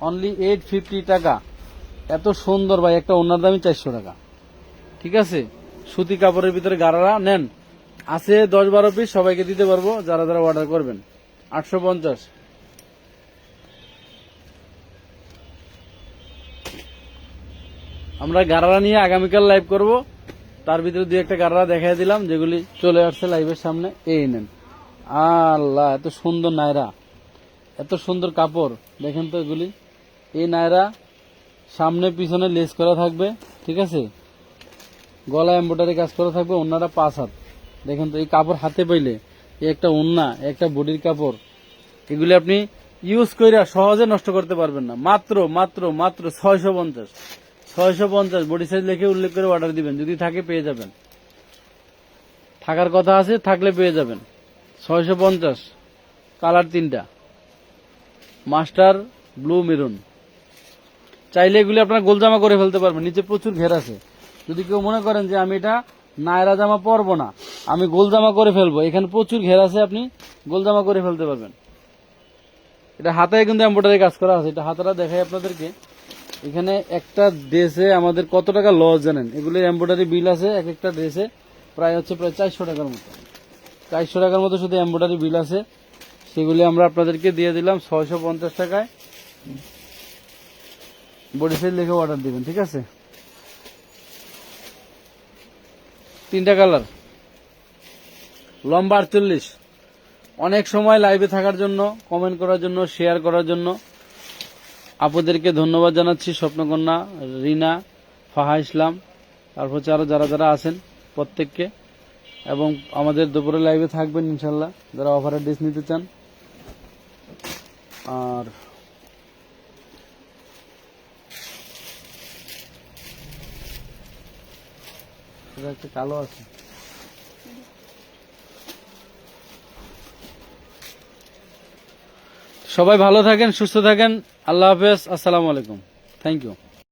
অনলি 850 টাকা। এত সুন্দর ভাই, একটা ওনার দামই 400 টাকা, ঠিক আছে? সুতি কাপড়ের ভিতরে গারারা নেন, আছে 10-12 পিস, সবাইকে দিতে পারবো যারা যারা অর্ডার করবেন। 850। আমরা গারারা নিয়ে আগামীকাল লাইভ করব, তার ভিতরে 2-1টা গারারা দেখাই দিলাম যেগুলি চলে আসছে লাইভের সামনে। এই নেন, আল্লাহ এত সুন্দর নায়রা, এত সুন্দর কাপড় দেখেন তো এগুলি। এই নায়রা সামনে পিছনে লেস করা থাকবে, ঠিক আছে? গলা এমব্রয়ডারি কাজ করা থাকবে, ওন্নাটা 5 হাত। দেখেন তো এই কাপড় হাতে পাইলে, এই একটা ওন্না, একটা বডির কাপড়, এগুলি আপনি ইউজ করে সহজে নষ্ট করতে পারবেন না। মাত্র মাত্র মাত্র 650 বডি সাইজ লিখে উল্লেখ করে অর্ডার দিবেন, যদি থাকে পেয়ে যাবেন, থাকার কথা আছে, থাকলে পেয়ে যাবেন। 650, কালার 3টা, মাস্টার, ব্লু, মেরুন। চাইলে এগুলি আপনারা গোলজামা করে ফেলতে পারবেন, নিচে প্রচুর ঘের আছে। যদি কেউ মনে করেন যে আমি এটা নায়রা জামা পরবো না, আমি গোলজামা করে ফেলবো, এখানে প্রচুর ঘের আছে, আপনি গোলজামা করে ফেলতে পারবেন। এটা হাতায় কিন্তু এমব্রয়ডারি কাজ করা আছে। এটা হাতাটা দেখাই আপনাদেরকে। এখানে একটা ড্রেসে আমাদের কত টাকা লস জানেন? এগুলির এমব্রয়ডারি বিল আছে এক একটা ড্রেসে প্রায় 400 টাকার মতো। 400 টাকার মতো শুধু এমব্রয়ডারি বিল আছে। সেগুলি আমরা আপনাদেরকে দিয়ে দিলাম 650 টাকায়। বডি সাইজ লিখে অর্ডার দিবেন, ঠিক আছে? 3টা কালার, লম্বা 48। অনেক সময় লাইভে থাকার জন্য, কমেন্ট করার জন্য, শেয়ার করার জন্য আপুদেরকে ধন্যবাদ জানাচ্ছি। স্বপ্নকন্যা, রিনা, ফাহা ইসলাম, তারপর হচ্ছে আরো যারা যারা আছেন প্রত্যেককে। এবং আমাদের দুপুরে লাইভে থাকবেন ইনশাল্লাহ, যারা অফারের ড্রেস নিতে চান। আর এটা একটা কালো আছে। সবাই ভালো থাকেন, সুস্থ থাকেন। আল্লাহ হাফেজ, আসসালামু আলাইকুম, থ্যাংক ইউ।